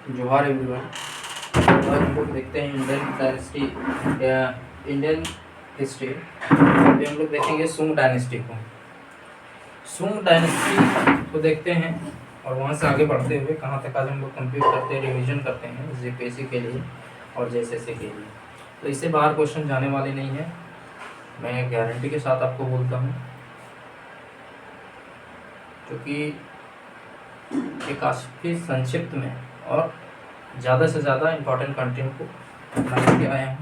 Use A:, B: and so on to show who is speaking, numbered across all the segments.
A: जोहार एवरीवन। आज हम लोग देखते हैं इंडियन डायनेस्टी या इंडियन हिस्ट्री। तो हम लोग देखेंगे सुंग डायनेस्टी को। सुंग डायनेस्टी को देखते हैं और वहाँ से आगे बढ़ते हुए कहाँ तक आज हम लोग कंप्लीट करते हैं, रिवीजन करते हैं जीपीएससी के लिए और जेएसएससी के लिए। तो इससे बाहर क्वेश्चन जाने वाले नहीं है, मैं गारंटी के साथ आपको बोलता हूँ, क्योंकि ये काफ़ी संक्षिप्त में और ज़्यादा से ज़्यादा इम्पोर्टेंट कंटेंट को बना के आया हूँ।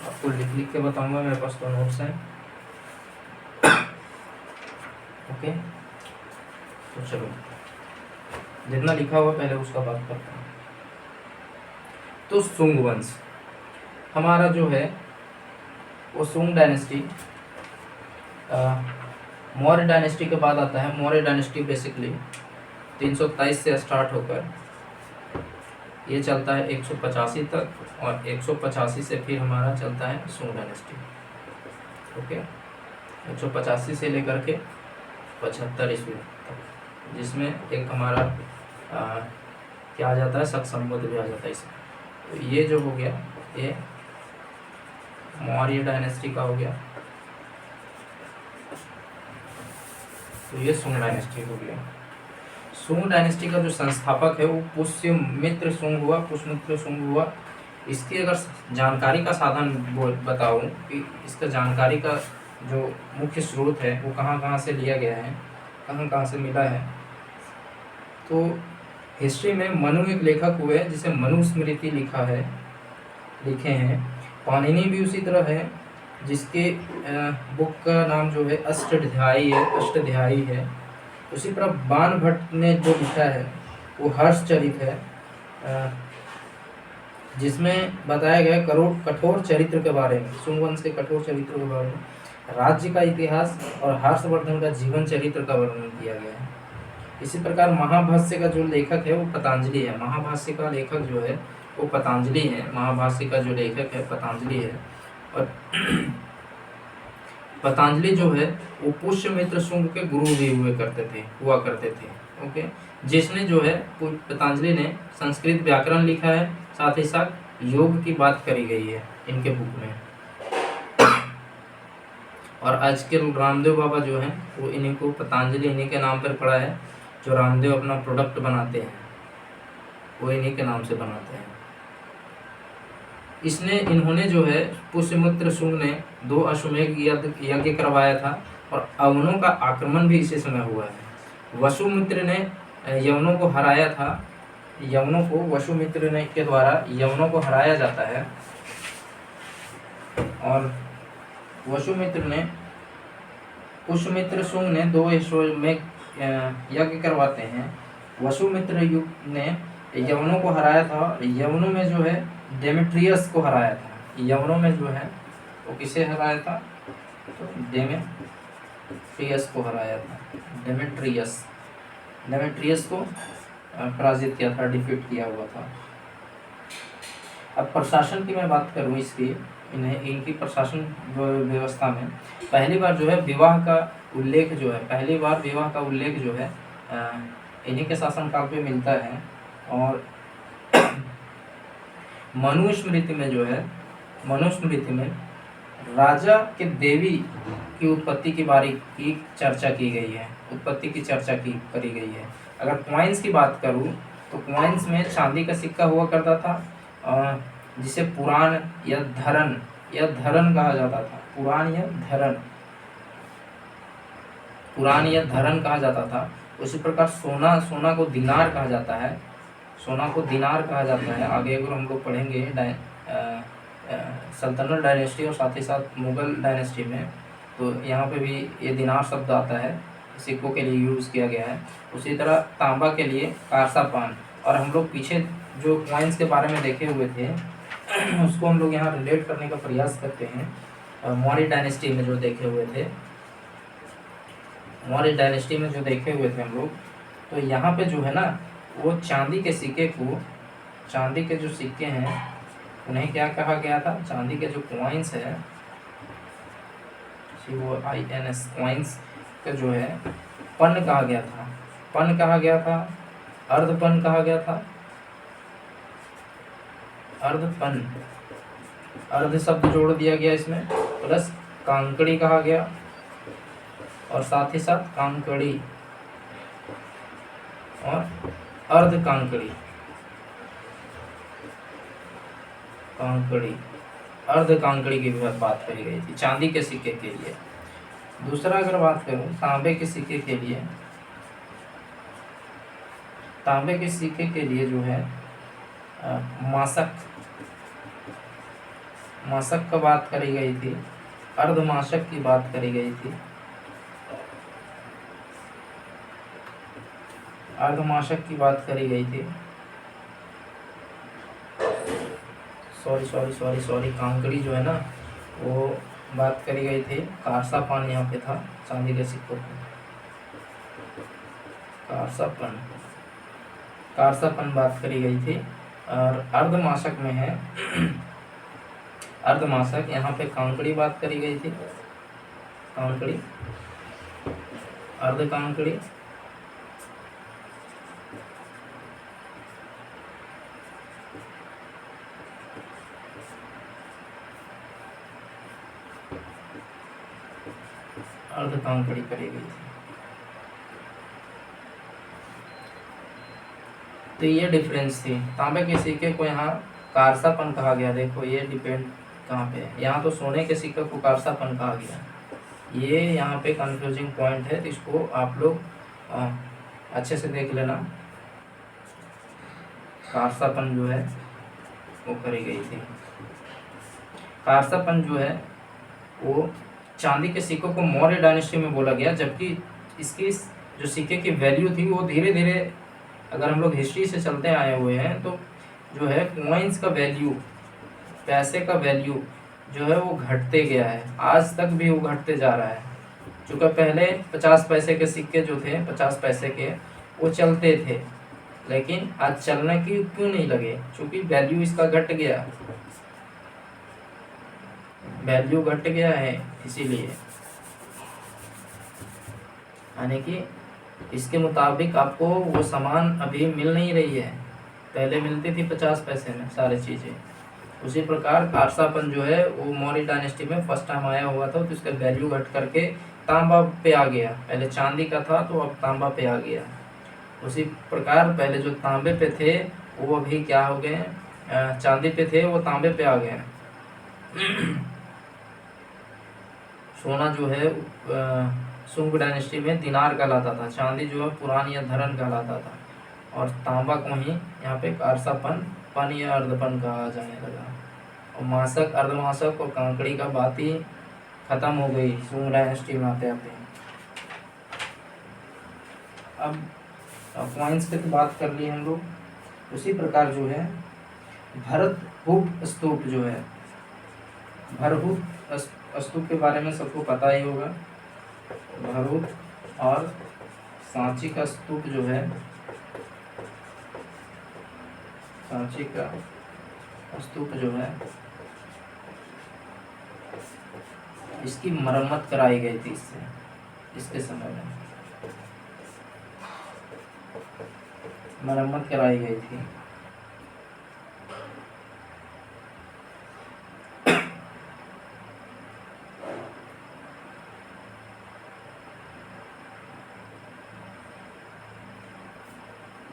A: आपको लिख के बताऊँगा, मेरे पास तो नोट्स हैं। ओके, तो चलो जितना लिखा हुआ पहले उसका बात करता हूँ। तो सुंग वंश हमारा जो है वो सुंग डायनेस्टी मौर्य डायनेस्टी के बाद आता है। मौर्य डायनेस्टी बेसिकली 327 से स्टार्ट होकर ये चलता है 185 तक, और 185 से फिर हमारा चलता है सुंग डायनेस्टी। ओके, 185 से लेकर के 75 ईस्वी तक, जिसमें एक हमारा क्या आ जाता है, सक्संबुद्ध भी आ जाता है इसमें। तो ये जो हो गया ये मौर्य डायनेस्टी का हो गया, तो ये सुंग डायनेस्टी हो गया। सुंग डायनेस्टी का जो संस्थापक है वो पुष्यमित्र सुंग हुआ, पुष्यमित्र सुंग हुआ। इसकी अगर जानकारी का साधन बताऊं कि इसका जानकारी का जो मुख्य स्रोत है वो कहाँ कहाँ से लिया गया है, कहाँ कहाँ से मिला है, तो हिस्ट्री में मनु एक लेखक हुए जिसे मनुस्मृति लिखे हैं। पाणिनि भी उसी तरह है, जिसके बुक का नाम जो है अष्टाध्यायी है। उसी तरह बाण भट्ट ने जो लिखा है वो हर्षचरित है, जिसमें बताया गया कठोर चरित्र के बारे में, सुंग वंश के कठोर चरित्र के बारे में, राज्य का इतिहास और हर्षवर्धन का जीवन चरित्र का वर्णन किया गया है। इसी प्रकार महाभाष्य का जो लेखक है वो पतंजलि है। महाभाष्य का लेखक जो है वो पतंजलि है। महाभाष्य का जो लेखक है पतंजलि है। और पतंजलि जो है वो पुष्यमित्र शुंग के गुरु भी हुआ करते थे। ओके, जिसने जो है पतंजलि ने संस्कृत व्याकरण लिखा है, साथ ही साथ योग की बात करी गई है इनके बुक में। और आज के रामदेव बाबा जो हैं वो इन्हीं को पतंजलि इन्हीं के नाम पर पड़ा है। जो रामदेव अपना प्रोडक्ट बनाते हैं वो इन्हीं के नाम से बनाते हैं। इन्होंने जो है पुष्यमित्र शुंग ने 2 अश्वमेध यज्ञ करवाया था, और अवनों का आक्रमण भी इसी समय हुआ है। वसुमित्र ने यवनों को हराया था। वसुमित्र ने के द्वारा यवनों को हराया जाता है, और पुष्यमित्र शुंग ने 2 अश्वमेध यज्ञ करवाते हैं। वसुमित्र ने यवनों को हराया था। यवनों में जो है डेमेट्रियस को हराया था। यवनों में जो है वो किसे हराया था, तो डेमेट्रियस को हराया था। डेमेट्रियस को पराजित किया था, डिफीट किया हुआ था। अब प्रशासन की मैं बात करूँ इनकी प्रशासन व्यवस्था में पहली बार जो है विवाह का उल्लेख जो है इन्हीं के शासनकाल पे मिलता है। और मनुस्मृति में राजा के देवी की उत्पत्ति की चर्चा की गई है। करी गई है। अगर कॉइन्स की बात करूं तो कॉइन्स में चांदी का सिक्का हुआ करता था, जिसे पुराण या धरन कहा जाता था। पुराण या धरन कहा जाता था। उसी प्रकार सोना को दिनार कहा जाता है। आगे अगर हम लोग पढ़ेंगे सल्तनत डायनेस्टी और साथ ही साथ मुगल डायनेस्टी में, तो यहाँ पे भी ये दिनार शब्द आता है, सिक्कों के लिए यूज़ किया गया है। उसी तरह तांबा के लिए कारसा पान। और हम लोग पीछे जो कॉइन्स के बारे में देखे हुए थे उसको हम लोग यहाँ रिलेट करने का प्रयास करते हैं। मौर्य डायनेस्टी में जो देखे हुए थे हम लोग, तो यहाँ पे जो है ना वो चांदी के जो सिक्के हैं उन्हें क्या कहा गया था, चांदी के जो कॉइन्स है COINS कॉइन्स का जो है पन कहा गया था। अर्धपन कहा गया था, अर्धपन, अर्ध शब्द जोड़ दिया गया इसमें, प्लस कांकड़ी कहा गया और साथ ही साथ कांकड़ी और अर्ध कांकड़ी, कांकड़ी अर्ध कांकड़ी की भी बात करी गई थी चांदी के सिक्के के लिए। दूसरा अगर बात करूं तांबे के सिक्के के लिए, तांबे के सिक्के के लिए जो है मासक, मासक का बात करी गई थी, अर्धमासक की बात करी गई थी, अर्धमासक की बात करी गई थी, सॉरी कांकड़ी जो है ना वो बात करी गई थी, कारसापन यहाँ पे था चांदी के सिक्कों पे, कारसापन, कारसापन बात करी गई थी। और अर्धमासक में है अर्धमासक, यहाँ पे कांकड़ी बात करी गई थी, कांकड़ी, अर्ध कांकड़ी, अर्ध कांकड़ी करी गई थी। तो ये डिफरेंस थी। तांबे के सिक्के को यहाँ कारसापन कहा गया, देखो ये डिपेंड कहाँ पे है, यहाँ तो सोने के सिक्के को कारसापन कहा गया, ये यहाँ पे कंफ्यूजिंग पॉइंट है, तो इसको आप लोग अच्छे से देख लेना। कारसापन जो है वो करी गई थी, कारसापन जो है वो चांदी के सिक्कों को मौर्य डायनेस्टी में बोला गया, जबकि इसकी जो सिक्के की वैल्यू थी वो धीरे धीरे, अगर हम लोग हिस्ट्री से चलते आए हुए हैं तो जो है कॉइन्स का वैल्यू, पैसे का वैल्यू जो है वो घटते गया है, आज तक भी वो घटते जा रहा है। चूँकि पहले 50 पैसे के सिक्के जो थे 50 पैसे के वो चलते थे, लेकिन आज चलने की क्यों नहीं लगे, क्योंकि वैल्यू इसका घट गया, वैल्यू घट गया है, इसीलिए यानी कि इसके मुताबिक आपको वो सामान अभी मिल नहीं रही है, पहले मिलती थी 50 पैसे में सारी चीज़ें। उसी प्रकार कारसापन जो है वो मौर्य डायनेस्टी में फर्स्ट टाइम आया हुआ था, तो इसका वैल्यू घट करके तांबा पे आ गया, पहले चांदी का था तो अब तांबा पे आ गया। उसी प्रकार पहले जो तांबे पे थे वो अभी क्या हो गए, चांदी पे थे वो तांबे पे आ गए। सोना जो है सुंग डायनेस्टी में दिनार कहलाता था, चांदी जो है पुरान या धरन कहलाता था, और तांबा को ही यहाँ पे कारसापन, पन या अर्धपन कहा जाने लगा। और मासक, अर्धमासक और कांकड़ी का बात ही खत्म हो गई सुंग डायनेस्टी में आते आते। अब कॉइन्स पे तो बात कर ली हम लोग। उसी प्रकार जो है भरतहूप स्तूप जो है, भरतहूप स्तूप के बारे में सबको पता ही होगा। भरूच और सांची का स्तूप जो है, सांची का स्तूप जो है इसकी मरम्मत कराई गई थी इसके समय में मरम्मत कराई गई थी।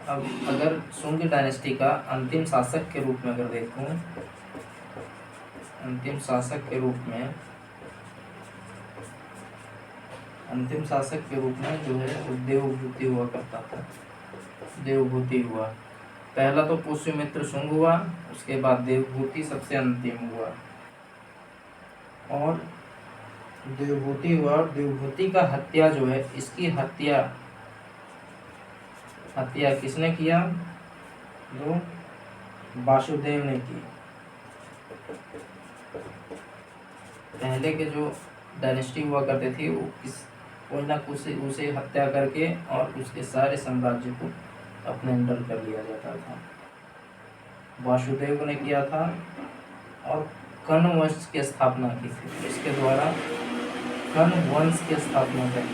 A: अब अगर सुंग डायनेस्टी का अंतिम शासक के रूप में अगर देखूं, अंतिम शासक के रूप में जो है वो देवभूति हुआ करता था। देवभूति हुआ, पहला तो पुष्यमित्र शुंग हुआ, उसके बाद देवभूति सबसे अंतिम हुआ, और देवभूति हुआ। देवभूति का हत्या जो है, इसकी हत्या किसने किया? जो वासुदेव ने की। पहले के जो डायनेस्टी हुआ करते थे वो कोई ना उसे हत्या करके और उसके सारे साम्राज्य को अपने अंडर कर लिया जाता था। वासुदेव ने किया था और कर्ण वंश की स्थापना की थी, इसके द्वारा कर्ण वंश की स्थापना करी,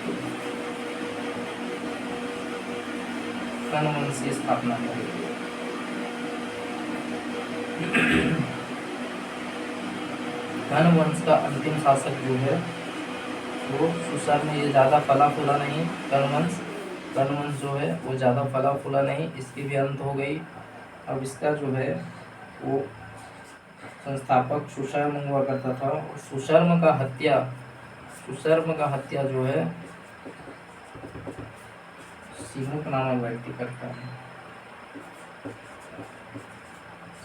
A: कर्ण वंश की स्थापना करी। धन वंश का अंतिम शासक जो है वो सुसर्म। ये ज़्यादा फला फूला नहीं। कर्ण वंश जो है वो ज़्यादा फला फूला नहीं, इसकी भी अंत हो गई। अब इसका जो है वो संस्थापक सुशर्म हुआ करता था। और सुशर्म का हत्या जो है सिमुक नामक व्यक्ति करता है।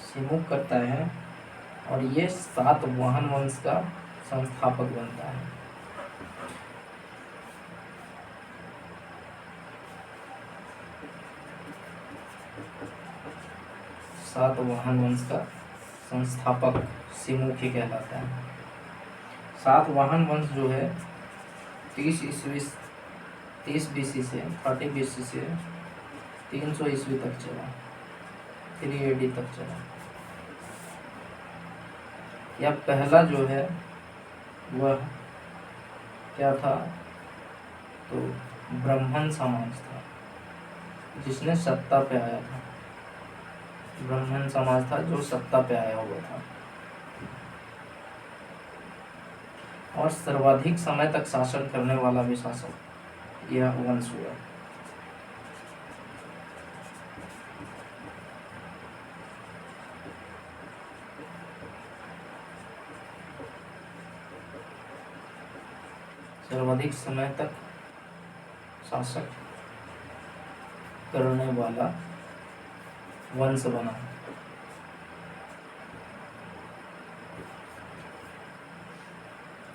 A: सिमुक करता है और ये सातवाहन वंश का संस्थापक बनता है। सातवाहन वंश का संस्थापक सिमुक ही कहलाता है। सातवाहन वंश जो है 30 BC से 30 BC से 300 ईस्वी तक चला, 3 AD तक चला। यह पहला जो है वह क्या था, तो ब्राह्मण समाज था जिसने सत्ता पे आया था। ब्राह्मण समाज था जो सत्ता पे आया हुआ था और सर्वाधिक समय तक शासन करने वाला भी शासक यह वंश हुआ। सर्वाधिक समय तक शासक करने वाला वंश बना।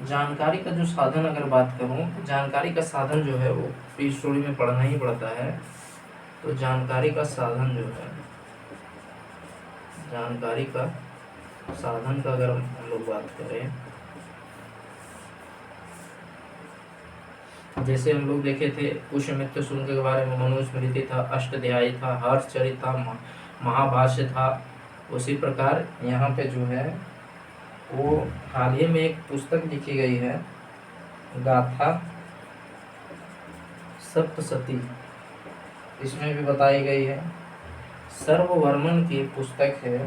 A: जानकारी का जो साधन अगर बात करूं तो जानकारी का साधन जो है वो प्री स्टोरी में पढ़ना ही पड़ता है। तो जानकारी का साधन जो है, जानकारी का साधन का अगर हम लोग बात करें, जैसे हम लोग देखे थे पुष्यमित्र शुंग के बारे में मनुस्मृति था, अष्टाध्यायी था, हर्षचरित था, महाभाष्य था। उसी प्रकार यहाँ पे जो है वो हाल ही में एक पुस्तक लिखी गई है, गाथा सप्तशती। इसमें भी बताई गई है। सर्ववर्मन की पुस्तक है,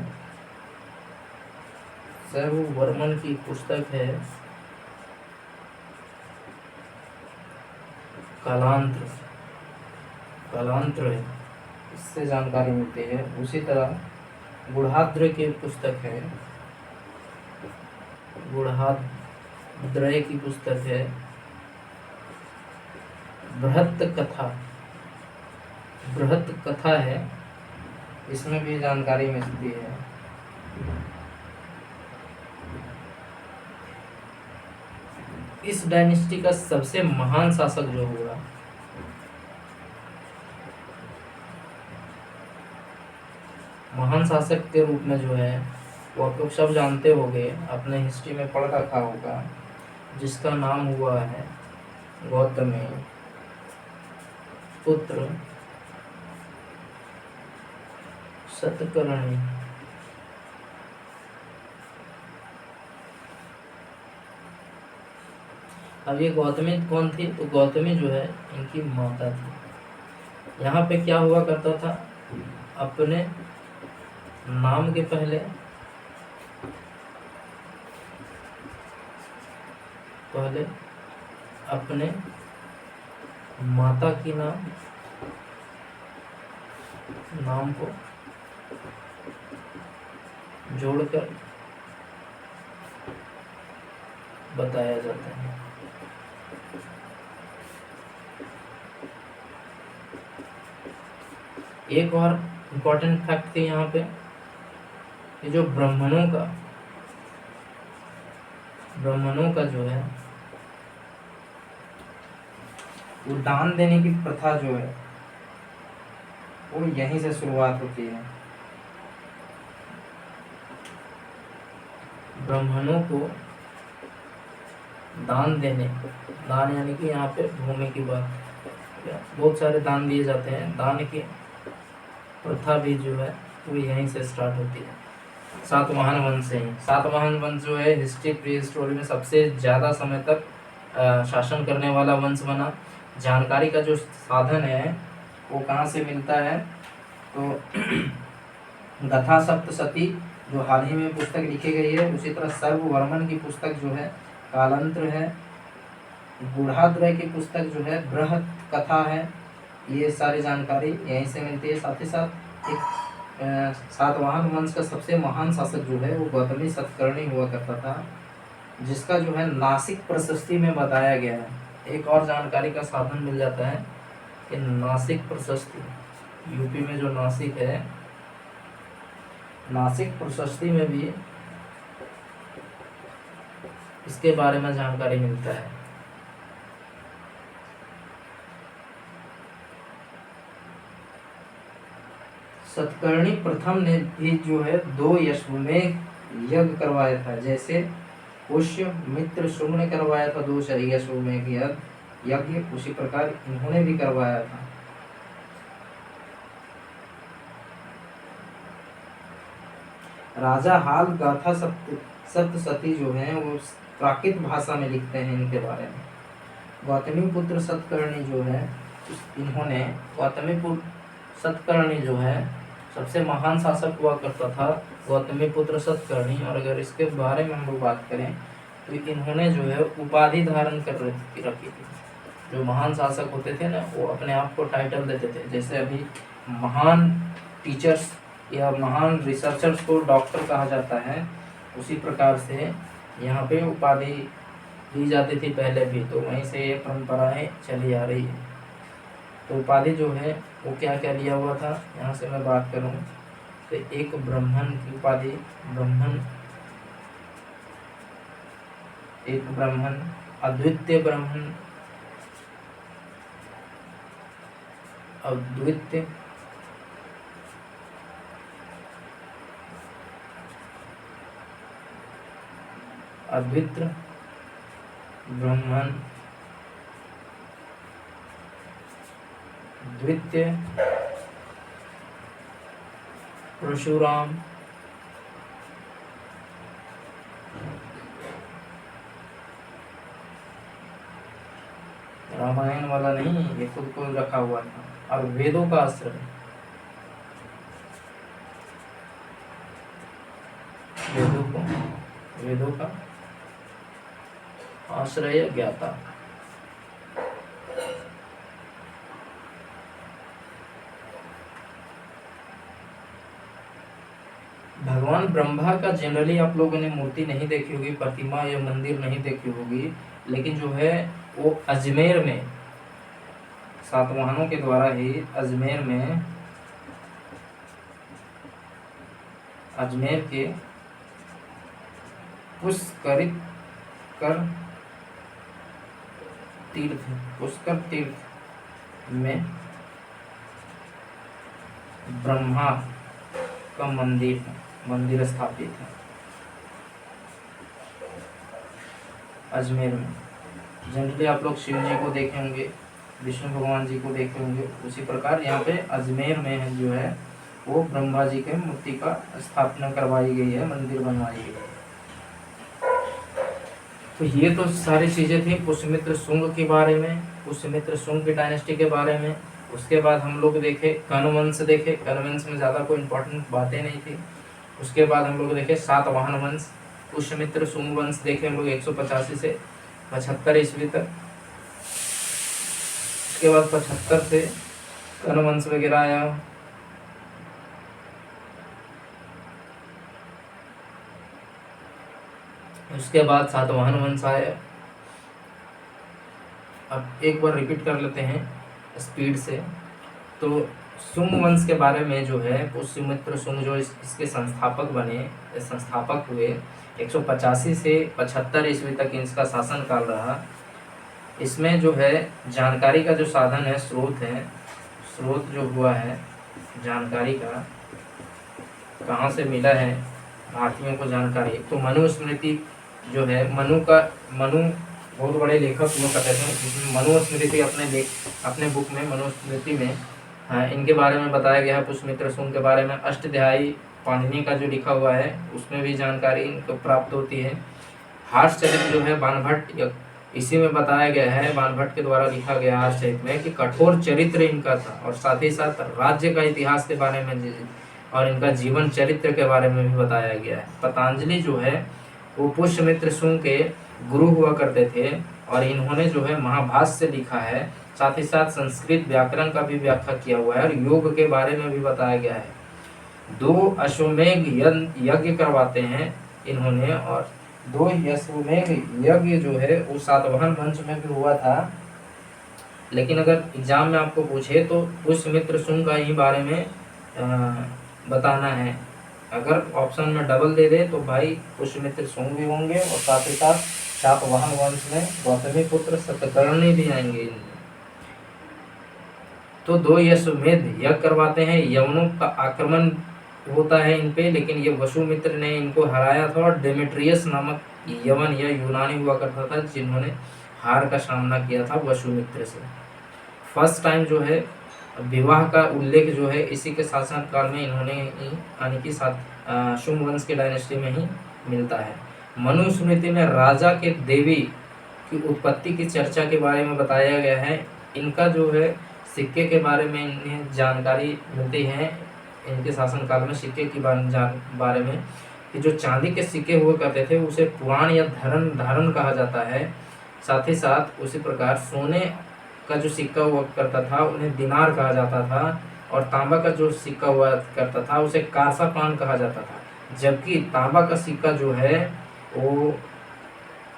A: सर्ववर्मन की पुस्तक है कालांत्र। कालांत्र है, इससे जानकारी मिलती है। उसी तरह गुढ़ाद्र की पुस्तक है, गुढ़ाद्रय की पुस्तक है बृहत कथा। बृहत कथा है, इसमें भी जानकारी मिलती है। इस डायनेस्टी का सबसे महान शासक जो हुआ, महान शासक के रूप में जो है वो आप लोग सब जानते होंगे, अपने हिस्ट्री में पढ़ रखा होगा, जिसका नाम हुआ है गौतमी पुत्र सतकर्णी। अब ये गौतमी कौन थी, तो गौतमी जो है इनकी माता थी। यहाँ पे क्या हुआ करता था, अपने नाम के पहले अपने माता की नाम को जोड़कर बताया जाता है। एक और इम्पोर्टेंट फैक्ट थी यहाँ पे कि जो ब्राह्मणों का जो है वो दान देने की प्रथा जो है वो यहीं से शुरुआत होती है। ब्राह्मणों को दान यानी कि यहाँ पे भूमि की बात, बहुत सारे दान दिए जाते हैं। दान की प्रथा भी जो है वो यहीं से स्टार्ट होती है, सातवाहन वंश से ही। सातवाहन वंश जो है हिस्ट्री प्री स्टोरी में सबसे ज़्यादा समय तक शासन करने वाला वंश बना। जानकारी का जो साधन है वो कहाँ से मिलता है, तो गाथा सप्तशती जो हाल ही में पुस्तक लिखी गई है। उसी तरह सर्ववर्मन की पुस्तक जो है कालांतर है। गुढ़ाद्वय की पुस्तक जो है बृहत कथा है। ये सारी जानकारी यहीं से मिलती है। साथ ही साथ एक सातवाहन वंश का सबसे महान शासक जो है वो गौतमी सतकर्णी हुआ करता था, जिसका जो है नासिक प्रशस्ति में बताया गया है। एक और जानकारी का साधन मिल जाता है कि नासिक प्रशस्ति, यूपी में जो नासिक है, नासिक प्रशस्ति में भी इसके बारे में जानकारी मिलता है। सतकर्णी प्रथम ने भी जो है 2 अश्वमेध यज्ञ करवाया था। जैसे पुष्य मित्र शुंग ने करवाया था 2 अश्वमेध यज्ञ, उसी प्रकार इन्होंने भी करवाया था। राजा हाल गाथा सप्तशती जो है वो प्राकृत भाषा में लिखते हैं इनके बारे में। गौतमीपुत्र सतकर्णी जो है इन्होंने, गौतमीपुत्र सतकर्णी जो है सबसे महान शासक हुआ करता था गौतमीपुत्र सतकर्णी। और अगर इसके बारे में हम लोग बात करें तो इन्होंने जो है उपाधि धारण कर रखी थी। जो महान शासक होते थे ना वो अपने आप को टाइटल देते थे। जैसे अभी महान टीचर्स या महान रिसर्चर्स को डॉक्टर कहा जाता है, उसी प्रकार से यहाँ पे उपाधि दी जाती थी पहले भी, तो वहीं से ये परंपराएं चली आ रही है। तो उपाधि जो है वो क्या क्या लिया हुआ था, यहाँ से मैं बात करूँ तो एक ब्राह्मण की उपाधि, ब्राह्मण, एक ब्राह्मण, अद्वितीय ब्राह्मण, अद्वितीय, अद्वितीय ब्राह्मण, द्वितीय परशुराम, रामायण वाला नहीं, ये खुद को रखा हुआ था। और वेदों का आश्रय, वेदों का आश्रय ज्ञाता। भगवान ब्रह्मा का जनरली आप लोगों ने मूर्ति नहीं देखी होगी, प्रतिमा या मंदिर नहीं देखी होगी, लेकिन जो है वो अजमेर में सातवाहनों के द्वारा ही अजमेर के पुष्कर तीर्थ में ब्रह्मा का मंदिर स्थापित है अजमेर में। जनरली आप लोग शिव जी को देखे होंगे, विष्णु भगवान जी को देखे होंगे, उसी प्रकार यहाँ पे अजमेर में जो है वो ब्रह्मा जी के मूर्ति का स्थापना करवाई गई है, मंदिर बनवाई गई है। तो ये तो सारी चीजें थी पुष्यमित्र शुंग के बारे में, पुष्यमित्र शुंग की डायनेस्टी के बारे में। उसके बाद हम लोग देखे कनवंश, कनवंश में ज़्यादा कोई इंपॉर्टेंट बातें नहीं थी। उसके बाद हम लोग देखे सातवाहन वंश, पुष्यमित्र शुंग वंश देखे हम लोग 185 से 75 ईस्वी तक। उसके बाद 75 से कनवंश वगैरह आया। उसके बाद सातवाहन वंश आया। अब एक बार रिपीट कर लेते हैं स्पीड से। तो शुंग वंश के बारे में जो है पुष्यमित्र शुंग जो इसके संस्थापक बने, संस्थापक हुए, 185 से 75 ईस्वी तक इसका शासन काल रहा। इसमें जो है जानकारी का जो साधन है, स्रोत जो हुआ है जानकारी का, कहाँ से मिला है भारतीयों को जानकारी। तो मनुस्मृति जो है, मनु बहुत बड़े लेखक हुआ करते थे, जिसमें मनुस्मृति अपने बुक में मनुस्मृति में इनके बारे में बताया गया है। पुष्यमित्र शुंग के बारे में अष्टध्यायी पाणिनि का जो लिखा हुआ है उसमें भी जानकारी इनको प्राप्त होती है। हर्षचरित जो है बाणभट्ट, इसी में बताया गया है, बाणभट्ट के द्वारा लिखा गया हर्षचरित में कि कठोर चरित्र इनका था। और साथ ही साथ राज्य का इतिहास के बारे में और इनका जीवन चरित्र के बारे में भी बताया गया है। पतंजलि जो है वो पुष्यमित्र शुंग के गुरु हुआ करते थे और इन्होंने जो है महाभाष्य लिखा है, साथ ही साथ संस्कृत व्याकरण का भी व्याख्या किया हुआ है और योग के बारे में भी बताया गया है। 2 अश्वमेध यज्ञ करवाते हैं इन्होंने और 2 अश्वमेध यज्ञ जो है वो सातवाहन वंश में भी हुआ था। लेकिन अगर एग्जाम में आपको पूछे तो पुष्यमित्र शुंग का ही बारे में बताना है। अगर ऑप्शन में डबल दे दे तो भाई पुष्यमित्र शुंग भी होंगे और साथ ही साथ सातवाहन वंश में गौतमी पुत्र सतकर्णी भी आएंगे इनमें। तो 2 अश्वमेध यज्ञ करवाते हैं, यवनों का आक्रमण होता है इन पे, लेकिन ये वसुमित्र ने इनको हराया था और डेमेट्रियस नामक यवन या यूनानी हुआ करता था जिन्होंने हार का सामना किया था वसुमित्र से। फर्स्ट टाइम जो है विवाह का उल्लेख जो है इसी के शासनकाल में इन्होंने यानी कि शुंग वंश के डायनेस्टी में ही मिलता है। मनुस्मृति में राजा के देवी की उत्पत्ति की चर्चा के बारे में बताया गया है। इनका जो है सिक्के के बारे में इन्हें जानकारी मिलती है इनके शासनकाल में सिक्के की बारे में कि जो चांदी के सिक्के हुआ करते थे उसे पुराण या धारण कहा जाता है। साथ ही साथ उसी प्रकार सोने का जो सिक्का हुआ करता था उन्हें दिनार कहा जाता था और तांबा का जो सिक्का हुआ करता था उसे कारसा पान कहा जाता था। जबकि तांबा का सिक्का जो है वो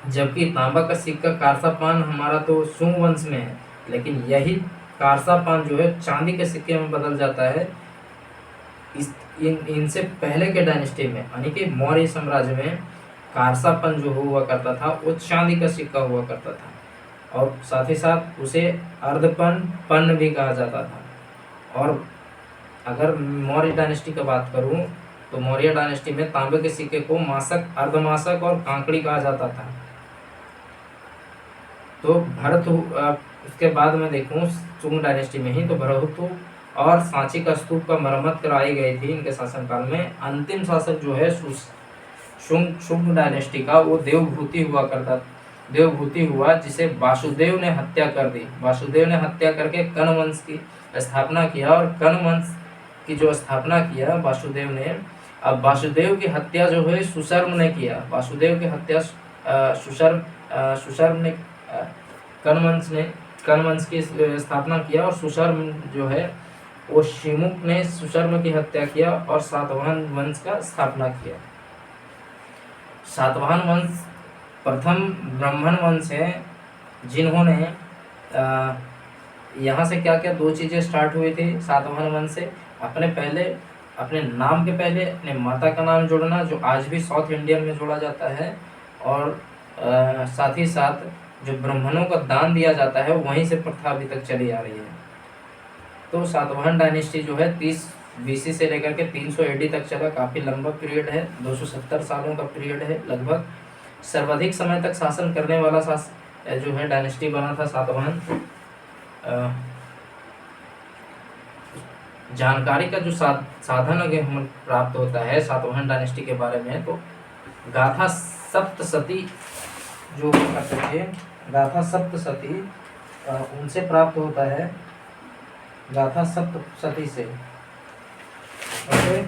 A: तांबा का सिक्का कारसा पान हमारा तो शुंग वंश में है, लेकिन यही कारसा पान जो है चांदी के सिक्के में बदल जाता है इनसे पहले के डायनेस्टी में, यानी कि मौर्य साम्राज्य में कारसापन जो हुआ करता था वो चांदी का सिक्का हुआ करता था और साथ ही साथ उसे अर्धपन भी कहा जाता था। और अगर मौर्य डायनेस्टी की बात करूं तो मौर्य डायनेस्टी में तांबे के सिक्के को मासक, अर्धमासक और कांकड़ी कहा जाता था। तो उसके बाद में देखूं शुंग डायनेस्टी में ही तो भरतु और सांची का स्तूप का मरम्मत कराई गई थी इनके शासनकाल में। अंतिम शासक जो है शुंग डायनेस्टी का वो देवभूति हुआ जिसे वासुदेव ने हत्या कर दी। वासुदेव ने हत्या करके कर्ण वंश की स्थापना किया और कर्ण वंश की जो स्थापना किया वासुदेव ने, अब वासुदेव की हत्या जो है सुशर्म ने किया। वासुदेव की हत्या सुशर्म ने कर्ण वंश की स्थापना किया और सुशर्म जो है वो शिमुक ने सुशर्म की हत्या किया और सातवाहन वंश का स्थापना किया। सातवाहन वंश प्रथम ब्राह्मण वंश है जिन्होंने यहाँ से क्या क्या 2 चीज़ें स्टार्ट हुई थी सातवाहन वंश से। अपने नाम के पहले अपने माता का नाम जोड़ना जो आज भी साउथ इंडियन में जोड़ा जाता है और साथ ही साथ जो ब्राह्मणों का दान दिया जाता है वहीं से प्रथा अभी तक चली आ रही है। तो सातवाहन डायनेस्टी जो है 30 BC से लेकर के 300 AD तक चला, काफ़ी लंबा पीरियड है, 270 सालों का पीरियड है लगभग। सर्वाधिक समय तक शासन करने वाला जो है डायनेस्टी बना था सातवाहन। जानकारी का जो साधन अगर हमें प्राप्त होता है सातवाहन डायनेस्टी के बारे में तो गाथा सप्तशती जो करते थे, गाथा सप्तशती उनसे प्राप्त होता है, गाथा सप्तशती से। ओके,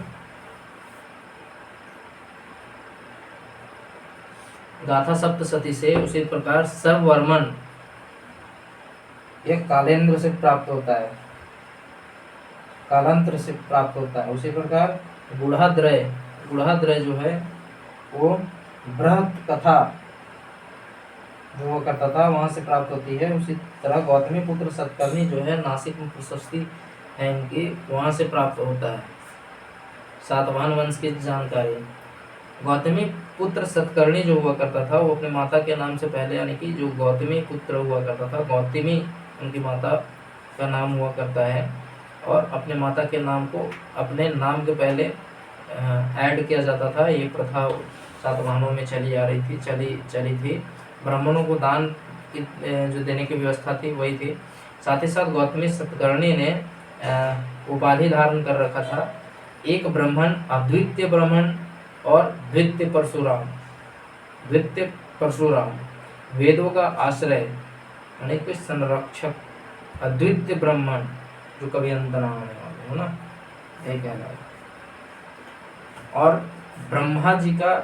A: गाथा सप्तशती से। उसी प्रकार सर्ववर्मन एक कालेंद्र से प्राप्त होता है, कालांतर से प्राप्त होता है। उसी प्रकार गुढ़ाद्रय जो है वो बृहत कथा जो वो करता था वहां से प्राप्त होती है। उसी तरह गौतमी पुत्र सतकर्णी जो है नासिक में प्रशस्ति है इनकी, वहां से प्राप्त होता है सातवाहन वंश की जानकारी। गौतमी पुत्र सतकर्णी जो हुआ करता था वो अपने माता के नाम से पहले, यानी कि जो गौतमी पुत्र हुआ करता था, गौतमी उनकी माता का नाम हुआ करता है और अपने माता के नाम को अपने नाम के पहले ऐड किया जाता था। ये प्रथा सातवाहनों में चली थी। ब्राह्मणों को दान जो देने की व्यवस्था थी वही थी। साथ ही साथ गौतमी सतकर्णी ने उपाधि धारण कर रखा था, एक ब्राह्मण, अद्वितीय ब्राह्मण और द्वितीय परशुराम, वेदों का आश्रय यानी कि संरक्षक, अद्वितीय ब्राह्मण जो कभी अंत ना होने वाले हो ना, यही कहना है। और ब्रह्मा जी का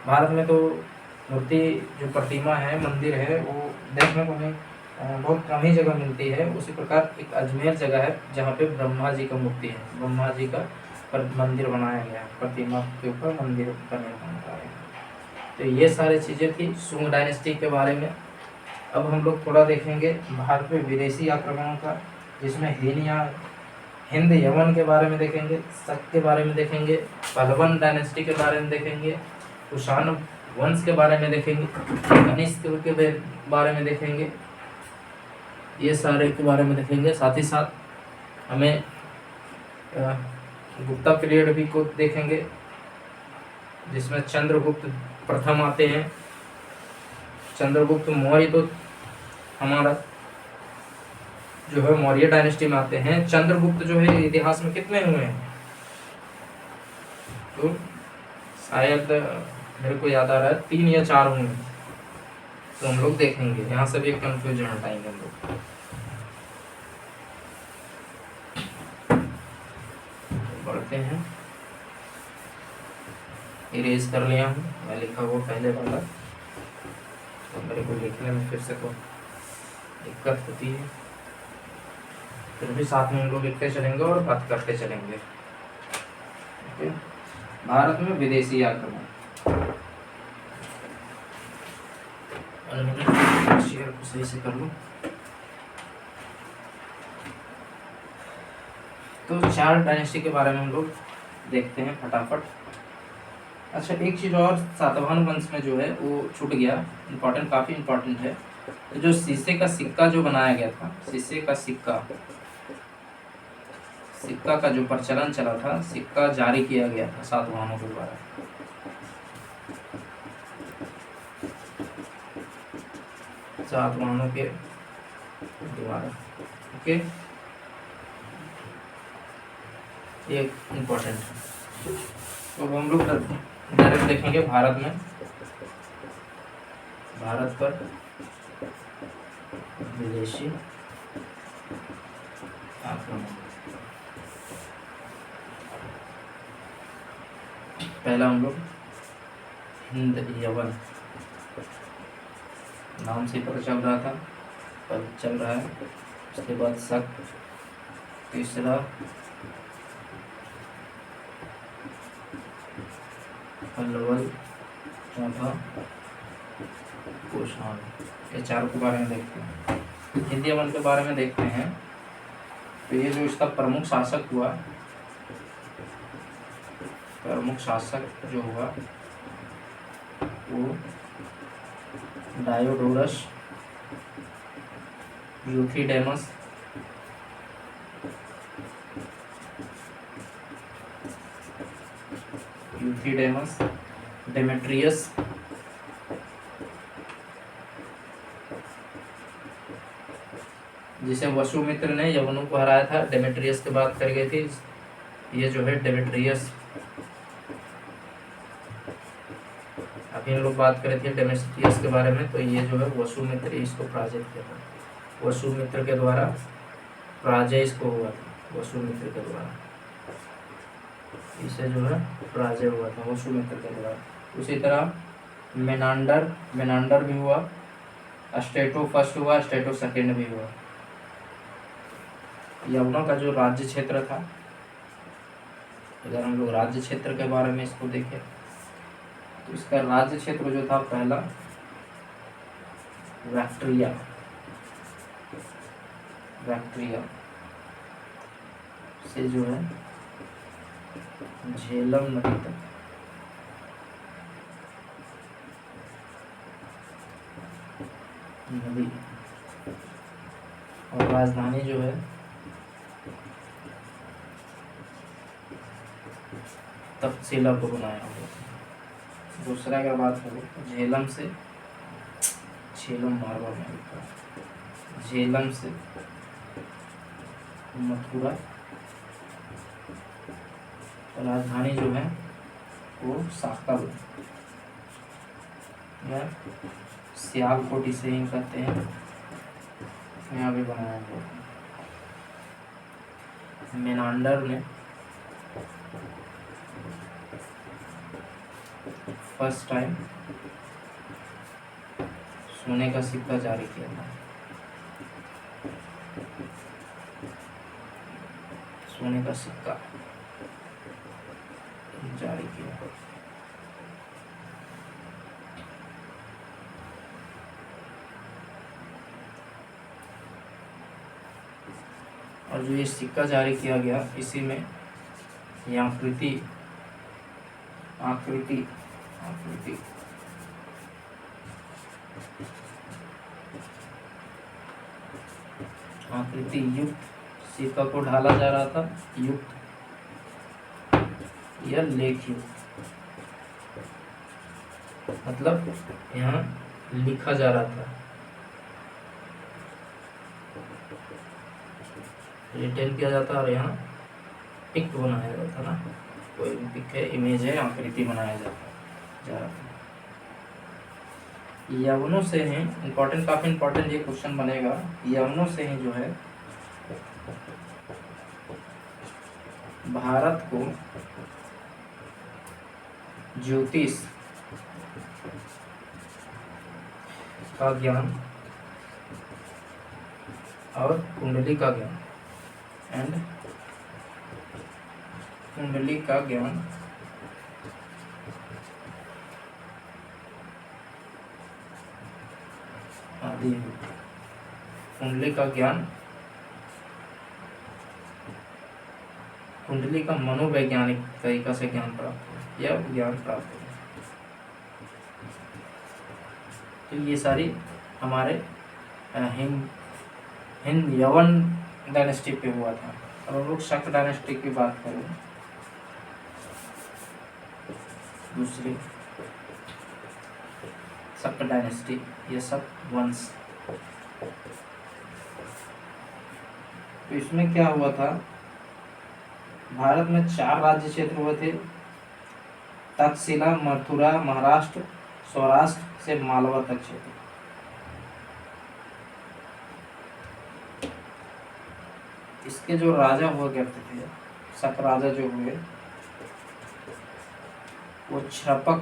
A: भारत में तो मूर्ति जो प्रतिमा है, मंदिर है, वो देखने को नहीं बहुत कम ही जगह मिलती है। उसी प्रकार एक अजमेर जगह है जहाँ पे ब्रह्मा जी का मूर्ति है, ब्रह्मा जी का पर मंदिर बनाया गया है, प्रतिमा के ऊपर मंदिर का निर्माण कराया गया। तो ये सारी चीज़ें थी सुंग डायनेस्टी के बारे में। अब हम लोग थोड़ा देखेंगे भारत में विदेशी आक्रमणों का, जिसमें हिंद यमन के बारे में देखेंगे, शक के बारे में देखेंगे, पहलवन डायनेस्टी के बारे में देखेंगे, कुषाण वंश के बारे में देखेंगे, कनिष्क के बारे में देखेंगे, ये सारे के बारे में देखेंगे। साथ ही साथ हमें गुप्ता पीरियड भी को देखेंगे, जिसमें चंद्रगुप्त प्रथम आते हैं। चंद्रगुप्त मौर्य तो हमारा जो है मौर्य डायनेस्टी में आते हैं। चंद्रगुप्त जो है इतिहास में कितने हुए हैं, तो शायद मेरे को याद आ रहा है 3 या 4 हुए हैं। तो हम लोग देखेंगे, यहाँ से भी एक कंफ्यूजन हटाएंगे हम लोग। बढ़ते हैं, इरेज कर लिया हूँ मैं, लिखा हुआ पहले वाला, तो मेरे को लिखने में फिर से तो दिक्कत होती है। फिर भी साथ में हम लोग लिखते चलेंगे और बात करते चलेंगे। ओके, भारत में विदेशी आक्रमण। शेयर को सही से कर लो। तो 4 डायनेस्टी के बारे में हम लोग देखते हैं फटाफट। अच्छा, एक चीज़ और, सातवाहन वंश में जो है वो छूट गया, इम्पोर्टेंट, काफ़ी इम्पोर्टेंट है। तो जो शीशे का सिक्का जो बनाया गया था, शीशे का सिक्का का जो प्रचलन चला था, सिक्का जारी किया गया था सातवाहनों के द्वारा। सातवाहनों के द्वारा, ओके, ये इम्पोर्टेंट है। तो हम लोग डायरेक्ट देखेंगे भारत में, भारत पर विदेशी आक्रमण। पहला हम लोग हिंद यवन नाम से पता चल रहा था, पर चल रहा है। उसके बाद शक, तीसरा पल्लव, चौथा कुषाण। ये 4 के बारे में देखते हैं। हिंद यवन के बारे में देखते हैं। तो ये जो इसका प्रमुख शासक हुआ, प्रमुख शासक जो हुआ वो डायोडोरस यूथिडेमस डेमेट्रियस, जिसे वसुमित्र ने यवनों को हराया था, डेमेट्रियस की बात कर गई थी। ये जो है डेमेट्रियस, अभी हम लोग बात कर रहे थे डेमेट्रियस के बारे में। तो ये जो है वसुमित्र इसको पराजित किया था, वसुमित्र के द्वारा पराजय इसको हुआ था, वसुमित्र के द्वारा इसे जो है पराजय हुआ था वसुमित्र के द्वारा। उसी तरह मेनांडर भी हुआ, स्टेटो फर्स्ट हुआ, स्टेटो सेकेंड भी हुआ। यवनों का जो राज्य क्षेत्र था, अगर हम लोग राज्य क्षेत्र के बारे में इसको देखें, तो इसका राज्य क्षेत्र जो था पहला बैक्ट्रिया से जो है झेलम नदी तक, नदी, और राजधानी जो है तक्षशिला को बनाया हुआ। दूसरा अगर बात करें, झेलम से, झेलम मारवा में, झेलम से मथुरा, राजधानी जो है वो साकर या सियालकोट इसे ही कहते हैं, यहाँ भी बनाया हुआ। मेनांडर ने फर्स्ट टाइम सोने का सिक्का जारी किया था। सोने का सिक्का जारी किया। और जो ये सिक्का जारी किया गया, इसी में ये आकृति आकृति आकृति आकृति युक्त सिक्का को ढाला जा रहा था, युक्त या लेख युक्त, मतलब यहाँ लिखा जा रहा था, रिटेल किया जाता और यहाँ पिक बनाया जाता ना, कोई भी पिक है, इमेज है, आकृति बनाया जा रहा था। यवनों से ही इम्पोर्टेंट, काफी इम्पोर्टेंट ये क्वेश्चन बनेगा, यवनों से ही जो है भारत को ज्योतिष का ज्ञान और कुंडली का ज्ञान एंड कुंडली का ज्ञान आदि, कुंडली का ज्ञान, कुंडली का मनोवैज्ञानिक तरीका से ज्ञान प्राप्त हो या ज्ञान प्राप्त हो। तो ये सारी हमारे हिंद यवन डायनेस्टी पे हुआ था। अब हम लोग शक डायनेस्टी की बात करें, दूसरी शक डायनेस्टी, ये शक वंश। तो इसमें क्या हुआ था, भारत में 4 राज्य क्षेत्र हुए थे, तक्षशिला, मथुरा, महाराष्ट्र, सौराष्ट्र से मालवा तक क्षेत्र। इसके जो राजा हुआ करते थे, शक राजा जो हुए, वो क्षपक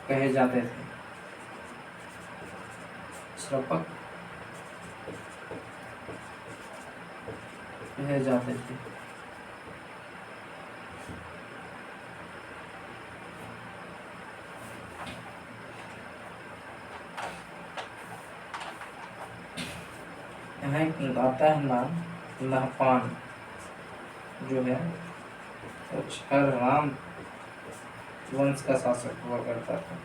A: कहे जाते थे, क्षपक कहे जाते थे। यहाँ एक आता है नाम नहपान, जो है वो राम वंश का शासक हुआ करता था।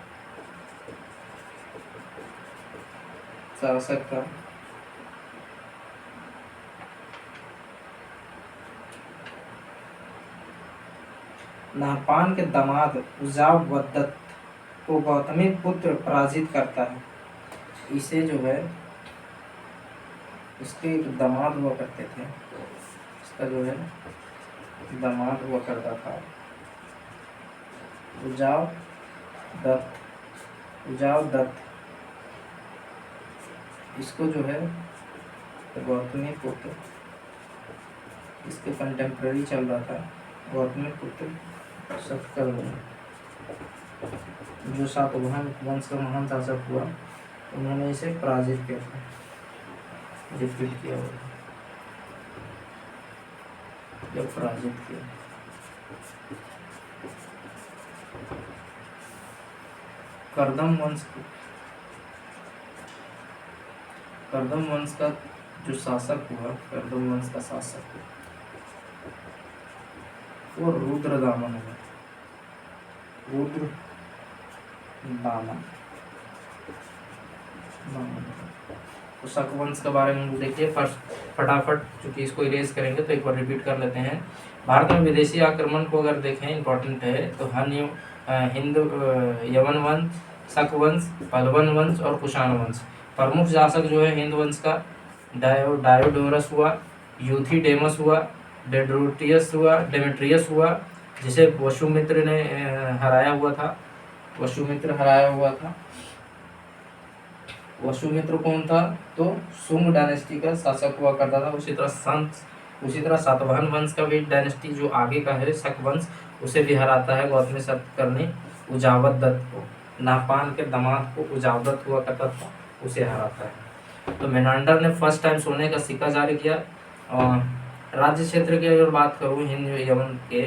A: शासक का नहपान के दामाद उजावदत्त को गौतमी पुत्र पराजित करता है। इसे जो है, इसके एक दामाद हुआ करते थे, इसका जो है दामाद हुआ करता था उजावदत्त। इसको जो है गौतमी पुत्र, इसके कंटेम्प्रेरी चल रहा था गौतमी पुत्र सतकर्णी, जो सातवाहन वंश का महान शासक हुआ, उन्होंने इसे पराजित किया था, डिफीट किया हुआ, जब पराजित किया। करदम वंश का जो शासक हुआ, करदम वंश का शासक वो रुद्रदामन हुआ, रुद्रदामन। तो शक वंश के बारे में देखिए फटाफट, चूंकि इसको इरेज करेंगे तो एक बार रिपीट कर लेते हैं। भारत में विदेशी आक्रमण को अगर देखें, इम्पोर्टेंट है, तो हिंद यवन वंश, शक वंश, पल्वन वंश और कुषाण वंश। प्रमुख शासक जो है हिंद वंश का डायोडोरस हुआ, यूथिडेमस हुआ, डेमेट्रियस हुआ, जिसे वसुमित्र ने हराया हुआ था, वसुमित्र कौन था, तो शुंग डायनेस्टी का शासक हुआ करता था। उसी तरह उसी तरह सातवाहन वंश का भी डायनेस्टी जो आगे का है शक वंश, उसे भी हराता है गौतमी सतकर ने उजावत दत्त को। नाहपान के दामाद को उजावदत्त हुआ करता था, उसे हराता है। तो मेनांडर ने फर्स्ट टाइम सोने का सिक्का जारी किया। और राज्य क्षेत्र की अगर बात करूँ हिंद यमन के,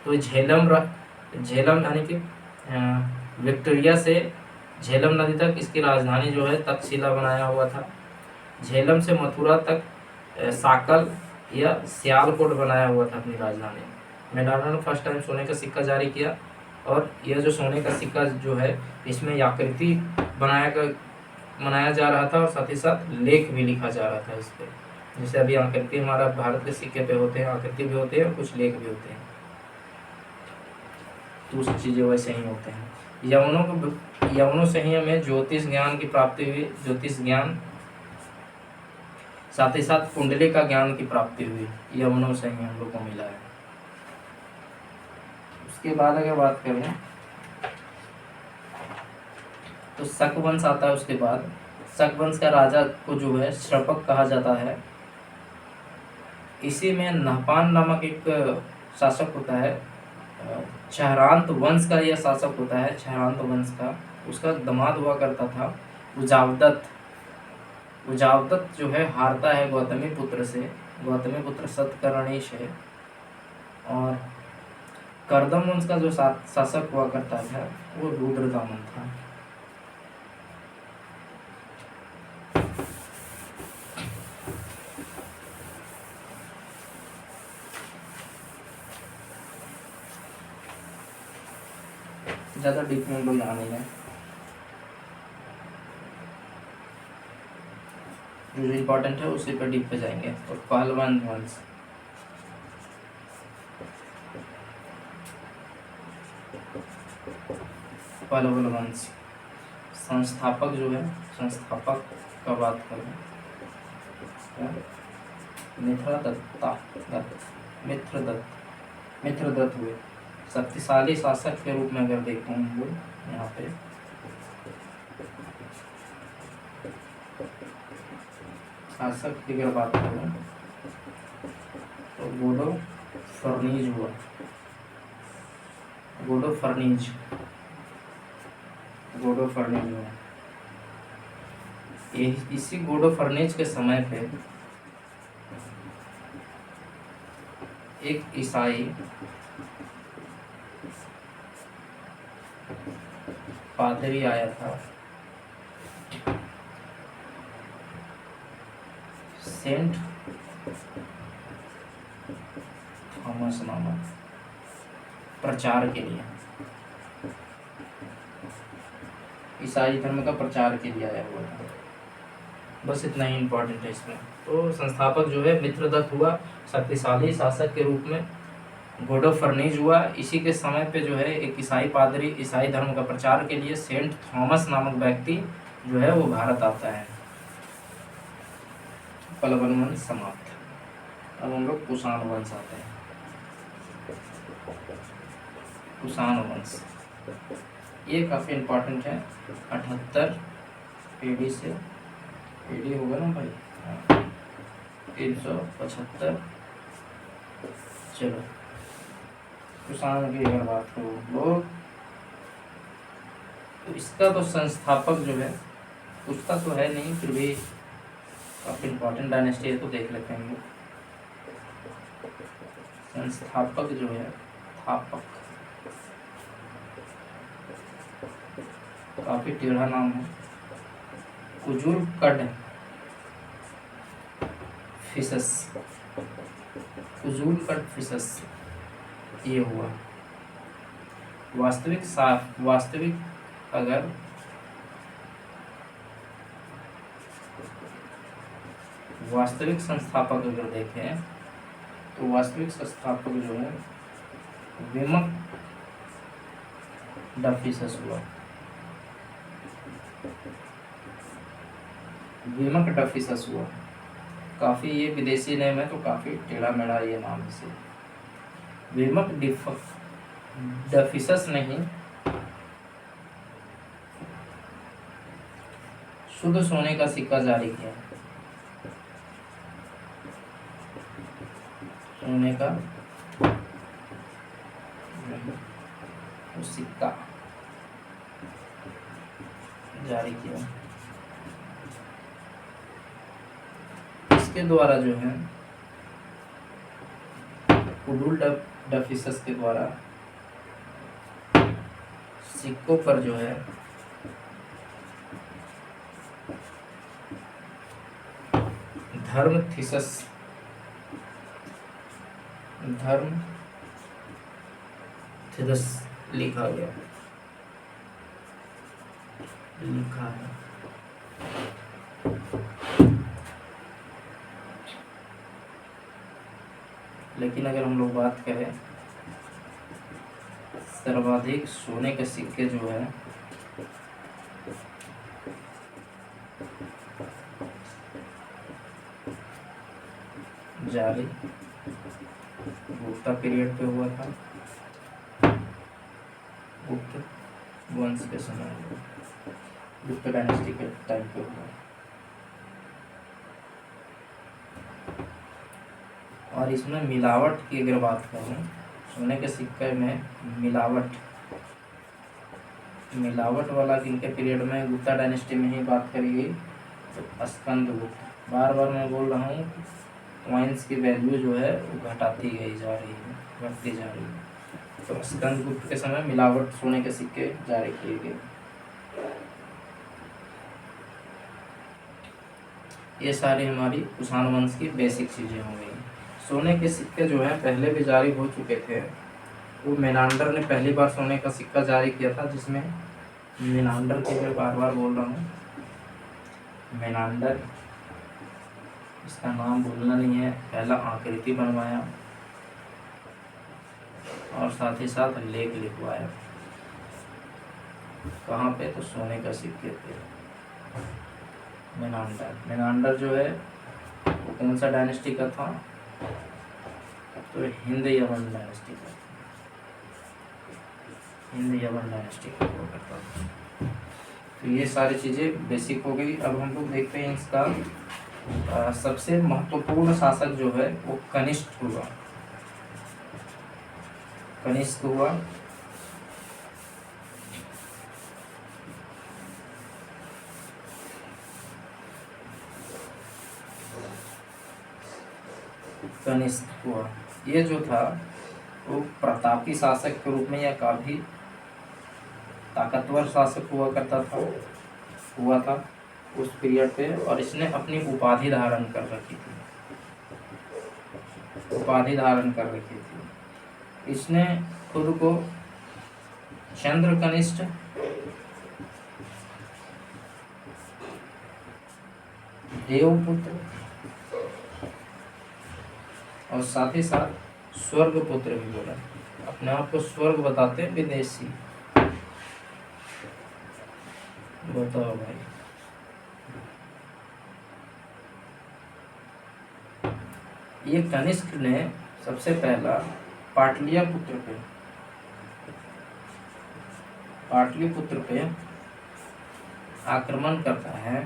A: तो झेलम यानी कि विक्टोरिया से झेलम नदी तक इसकी राजधानी जो है तक्षशिला बनाया हुआ था। झेलम से मथुरा तक साकल या सियालकोट बनाया हुआ था अपनी राजधानी। मेनांडर ने फर्स्ट टाइम सोने का सिक्का जारी किया, और यह जो सोने का सिक्का जो है इसमें आकृति बनाया जा रहा था, और साथ ही साथ लेख भी लिखा जा रहा था इस पे। जैसे अभी आकृति हमारा भारत के सिक्के पे होते हैं, आकृति भी होते हैं और कुछ लेख भी होते हैं, तो सब चीज़ें वैसे ही होते हैं। यवनों से ही हमें ज्योतिष ज्ञान की प्राप्ति हुई, ज्योतिष ज्ञान, साथ ही साथ कुंडली का ज्ञान की प्राप्ति हुई, यवनों से ही हम लोग को मिला है। उसके बाद अगर बात करें तो शक वंश आता है। उसके बाद शक वंश का राजा को जो है श्रपक कहा जाता है। इसी में नहपान नामक एक शासक होता है, छहरांत वंश का यह शासक होता है, छहरांत वंश का। उसका दामाद हुआ करता था उजावदत्त। उजावदत्त जो है हारता है गौतमी पुत्र से। गौतमी पुत्र सतकर्णीश है। और करदम वंश का जो शासक हुआ करता था वो रुद्रदामन था। ज़्यादा डीप में हम लोग यहाँ नहीं है, जो इम्पोर्टेंट है उसी पर डीप पे जाएंगे। तो पहलवान वंश, पहलवान वंश संस्थापक जो है, संस्थापक का बात करें मित्रदत्त हुए। शक्तिशाली शासक के रूप में अगर देखूँ हम लोग यहाँ पे, शासक की अगर बात करें तो गोडो फर्नीज हुआ। गोडो फर्नीज हुआ। इसी गोडो फर्नीज के समय पे एक ईसाई पादरी आया था, सेंट थॉमस नामक, प्रचार के लिए, ईसाई धर्म का प्रचार के लिए आया हुआ था। बस इतना ही इम्पोर्टेंट है इसमें। तो संस्थापक जो है मित्रदत्त हुआ, शक्तिशाली शासक के रूप में गोडो फर्नीज हुआ। इसी के समय पे जो है एक ईसाई पादरी ईसाई धर्म का प्रचार के लिए सेंट थॉमस नामक व्यक्ति जो है वो भारत आता है। पलवन वंश समाप्त। अब हम लोग कुषाण वंश आते हैं। कुषाण वंश ये काफ़ी इम्पोर्टेंट है। 78 AD से, AD होगा ना भाई, 375। चलो कुषाण की अगर बात करो लोग, तो इसका तो संस्थापक जो है, उसका तो है नहीं, फिर भी काफ़ी इम्पोर्टेंट डायनेस्टी है तो देख लेते हैं हम लोग। संस्थापक जो है, स्थापक, काफ़ी टेढ़ा नाम है। कुजुल कड फिसस, कुजुल कड फिसस ये हुआ। वास्तविक अगर वास्तविक संस्थापक अगर देखें तो वास्तविक संस्थापक जो है विमक डफिसस हुआ। विमक डफिसस हुआ। काफ़ी ये विदेशी नेम है तो काफ़ी टेढ़ा मेढ़ा ये नाम से। विमक डफिसस नहीं, शुद्ध सोने का सिक्का जारी किया। सोने का वो सिक्का जारी किया। इसके द्वारा जो है पुडुल डफिसस के द्वारा सिक्कों पर जो है धर्म थीसिस लिखा है। लेकिन अगर हम लोग बात करें सर्वाधिक सोने के सिक्के जो है जारी गुप्ता पीरियड पे हुआ था, गुप्त वंश के समय, गुप्ता डायनेस्टी के टाइम पे हुआ। और इसमें मिलावट की अगर बात करूं, सोने के सिक्के में मिलावट वाला किनके पीरियड में, गुप्ता डायनेस्टी में ही बात करी गई। तो स्कंदगुप्त, बार बार मैं बोल रहा हूँ कॉइन्स की वैल्यू जो है वो घटती गई जा रही है, घटती जा रही है। तो स्कंदगुप्त के समय मिलावट सोने के सिक्के जारी किए गए। ये सारी हमारी कुषाण वंश की बेसिक चीज़ें हो गई। सोने के सिक्के जो है पहले भी जारी हो चुके थे। वो मेनांडर ने पहली बार सोने का सिक्का जारी किया था, जिसमें मेनांडर की मैं बार बार बोल रहा हूँ, मेनांडर, इसका नाम भूलना नहीं है, पहला आकृति बनवाया और साथ ही साथ लेख लिखवाया। कहाँ पे? तो सोने का सिक्के पे। मेनांडर जो है वो कौन सा डायनेस्टी का था? तो हिंद यवन डायनेस्टी का, हिंद यवन डायनेस्टी का हुआ करता था। तो ये सारी चीज़ें बेसिक हो गई। अब हम लोग देखते हैं इसका सबसे महत्वपूर्ण शासक जो है वो कनिष्क हुआ। कनिष्क हुआ कनिष्क हुआ। ये जो था वो प्रतापी शासक के रूप में या काफी ताकतवर शासक हुआ करता था, हुआ था उस पीरियड पे। और इसने अपनी उपाधि धारण कर रखी थी, उपाधि धारण कर रखी थी। इसने खुद को चंद्र कनिष्ठ, देवपुत्र और साथ ही साथ स्वर्ग पुत्र भी बोला। अपने आप को स्वर्ग बताते हैं विदेशी। बताओ भाई, ये कनिष्क ने सबसे पहला पाटलिपुत्र पे आक्रमण करता है।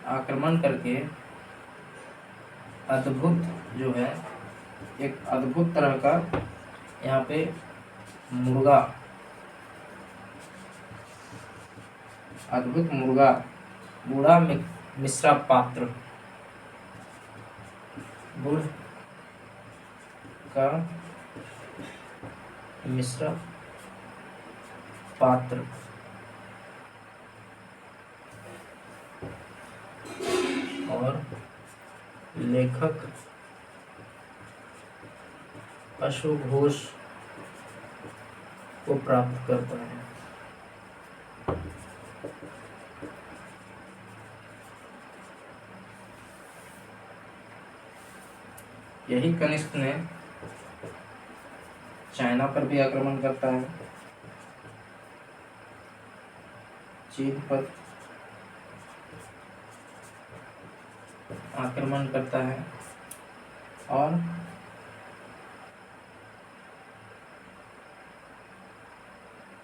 A: आक्रमण करके अद्भुत जो है, एक अद्भुत तरह का यहाँ पे अद्भुत मुर्गा बूढ़ा मिश्रा पात्र, गुड़ का मिश्रा पात्र और लेखक अशोघोष को प्राप्त करता है। यही कनिष्क ने चाइना पर भी आक्रमण करता है, चीन पर आक्रमण करता है और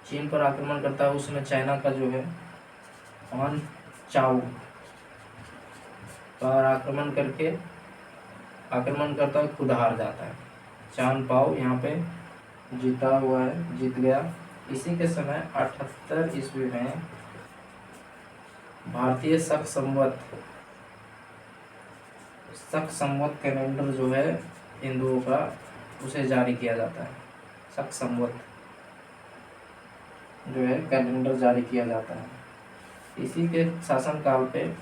A: चीन पर आक्रमण करता है। उसमें चाइना का जो है हान चाओ पर आक्रमण करके आक्रमण करता है खुद हार जाता है। चांद पाओ यहाँ पे जीता हुआ है, जीत गया। इसी के समय 78 ईस्वी में भारतीय शक संवत कैलेंडर जो है हिंदुओं का, उसे जारी किया जाता है। शक संवत जो है कैलेंडर जारी किया जाता है। इसी के शासनकाल पे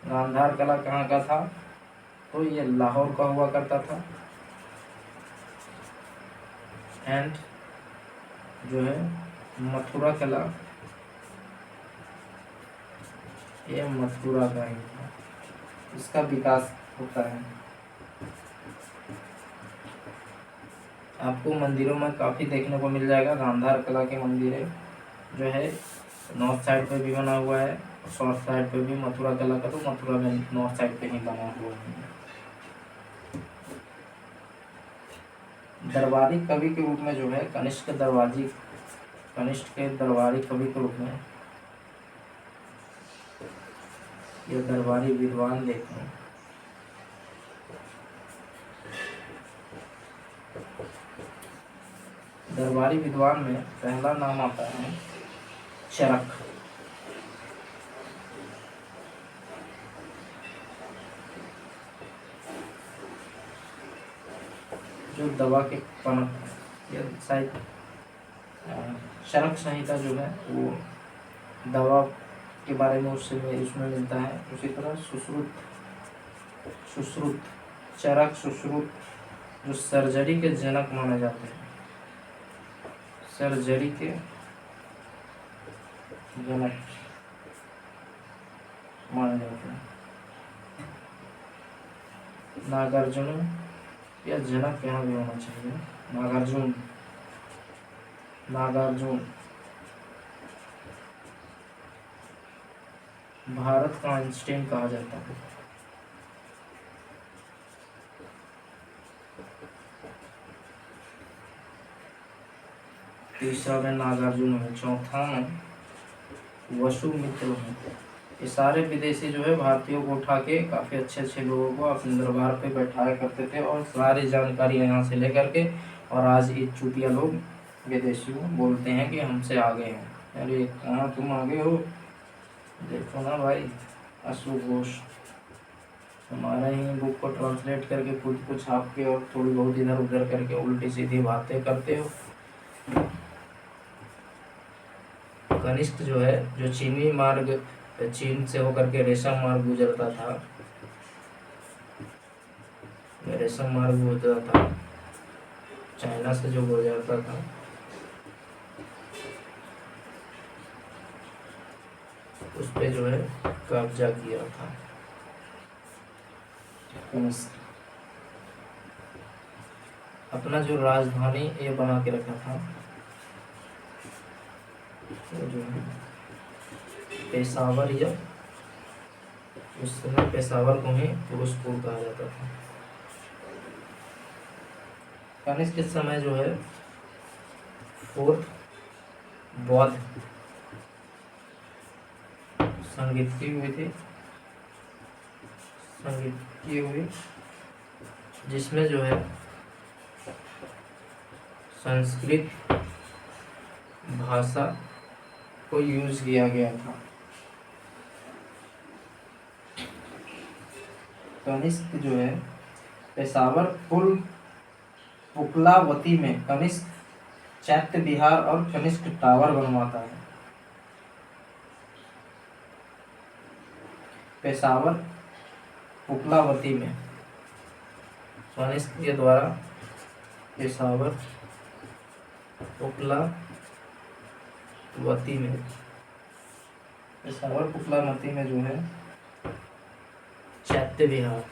A: गांधार कला कहाँ का था, तो ये लाहौर का हुआ करता था। एंड जो है मथुरा कला, ये मथुरा का ही था, इसका विकास होता है। आपको मंदिरों में काफ़ी देखने को मिल जाएगा गांधार कला के मंदिर है, जो है नॉर्थ साइड पे भी बना हुआ है, साउथ साइड पे भी। मथुरा कला का तो मथुरा में नॉर्थ साइड पे ही बना हुआ है। दरबारी कवि के रूप में जो है कनिष्क के दरबारी कवि के रूप में ये दरबारी विद्वान देखते हैं। दरबारी विद्वान में पहला नाम आता है चरक। जो दवा के शायद चरक संहिता जो है वो दवा के बारे में उसमें मिलता है। उसी तरह चरक सुश्रुत जो सर्जरी के जनक माने जाते हैं, सर्जरी के जनक माने जाते हैं। नागार्जुन या जनक यहाँ भी होना चाहिए, नागार्जुन भारत का आइंस्टीन कहा जाता है। तीसरा में नागार्जुन है, चौथा में वसुमित्र है। ये सारे विदेशी जो है भारतीयों को उठा के काफ़ी अच्छे लोगों को अपने दरबार पे बैठाया करते थे और सारी जानकारी यहाँ से लेकर के, और आज ये चूतिया लोग विदेशियों बोलते हैं कि हमसे आगे हैं। अरे कहाँ तुम आगे हो, देखो ना भाई, अशोक घोष हमारे ही बुक को ट्रांसलेट करके खुद को छाप के और थोड़ी बहुत इधर उधर करके उल्टी सीधी बातें करते हो। कनिष्क जो है, जो चीन से होकर के रेशम मार्ग गुजरता था, चाइना से जो गुजरता था, उस पे जो है कब्जा किया था कनिष्क। अपना जो राजधानी ये बना के रखा था, तो जो है पेशावर, या उस समय पेशावर को ही फिरोजपुर कहा जाता था। कनिष्क के समय जो है फोर्थ बौद्ध संगीत की हुई, जिसमें जो है संस्कृत भाषा को यूज किया गया था। कनिष्क जो है पेशावर पुकलावती में कनिष्क चैत्य विहार और कनिष्क टावर बनवाता है। पेशावर पुकलावती में कनिष्क के द्वारा पेशावर पुकलावती में जो है चैत्य विहार,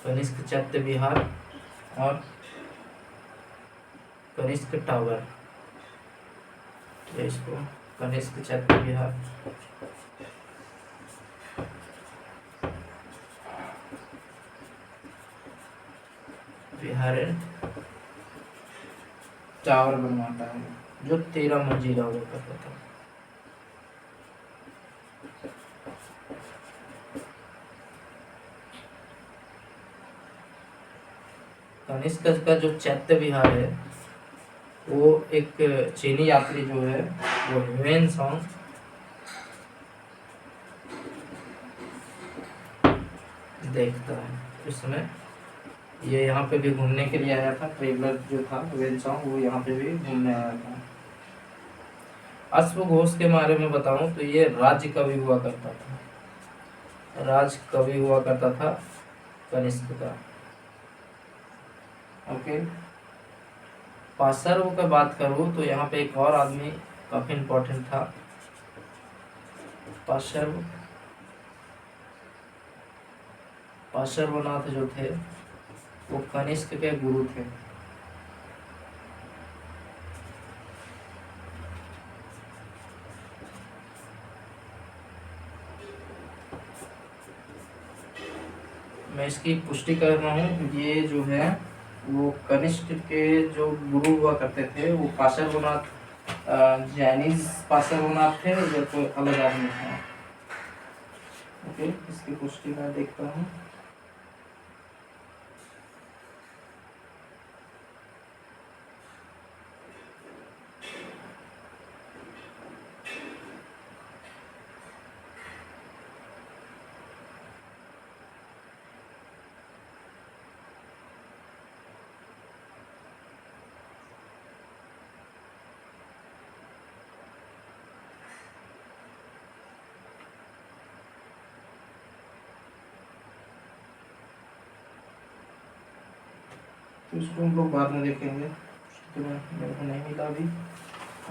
A: कनिष्क चैत्य विहार और कनिष्क टावर, इसको कनिष्क चैत्य विहार टावर बनवाता है, जो 13 मंजिला हुआ करता था। कनिष्क का जो चैत्य विहार है वो एक चीनी यात्री जो है वो ह्वेन सॉन्ग देखता है। उस समय ये यहाँ पे भी घूमने के लिए आया था, ट्रेवलर जो था ह्वेन सॉन्ग वो यहाँ पे भी घूमने आया था। अश्वघोष के बारे में बताऊं तो ये राज्य कवि हुआ करता था, राज कवि हुआ करता था कनिष्क का। ओके, पाशर्व का बात करूं तो यहाँ पे एक और आदमी काफी इम्पोर्टेंट था। पाशर्वनाथ जो थे वो कनिष्क के गुरु थे। मैं इसकी पुष्टि कर रहा हूँ, ये जो है वो कनिष्क के जो गुरु हुआ करते थे वो पाशर्वनाथ, जैनिज पाशर्वनाथ थे या कोई अलग आदमी था। ओके, इसकी पुष्टि मैं देखता हूँ। तो इसको हम लोग बाद में देखेंगे, तो मेरे को नहीं मिला अभी।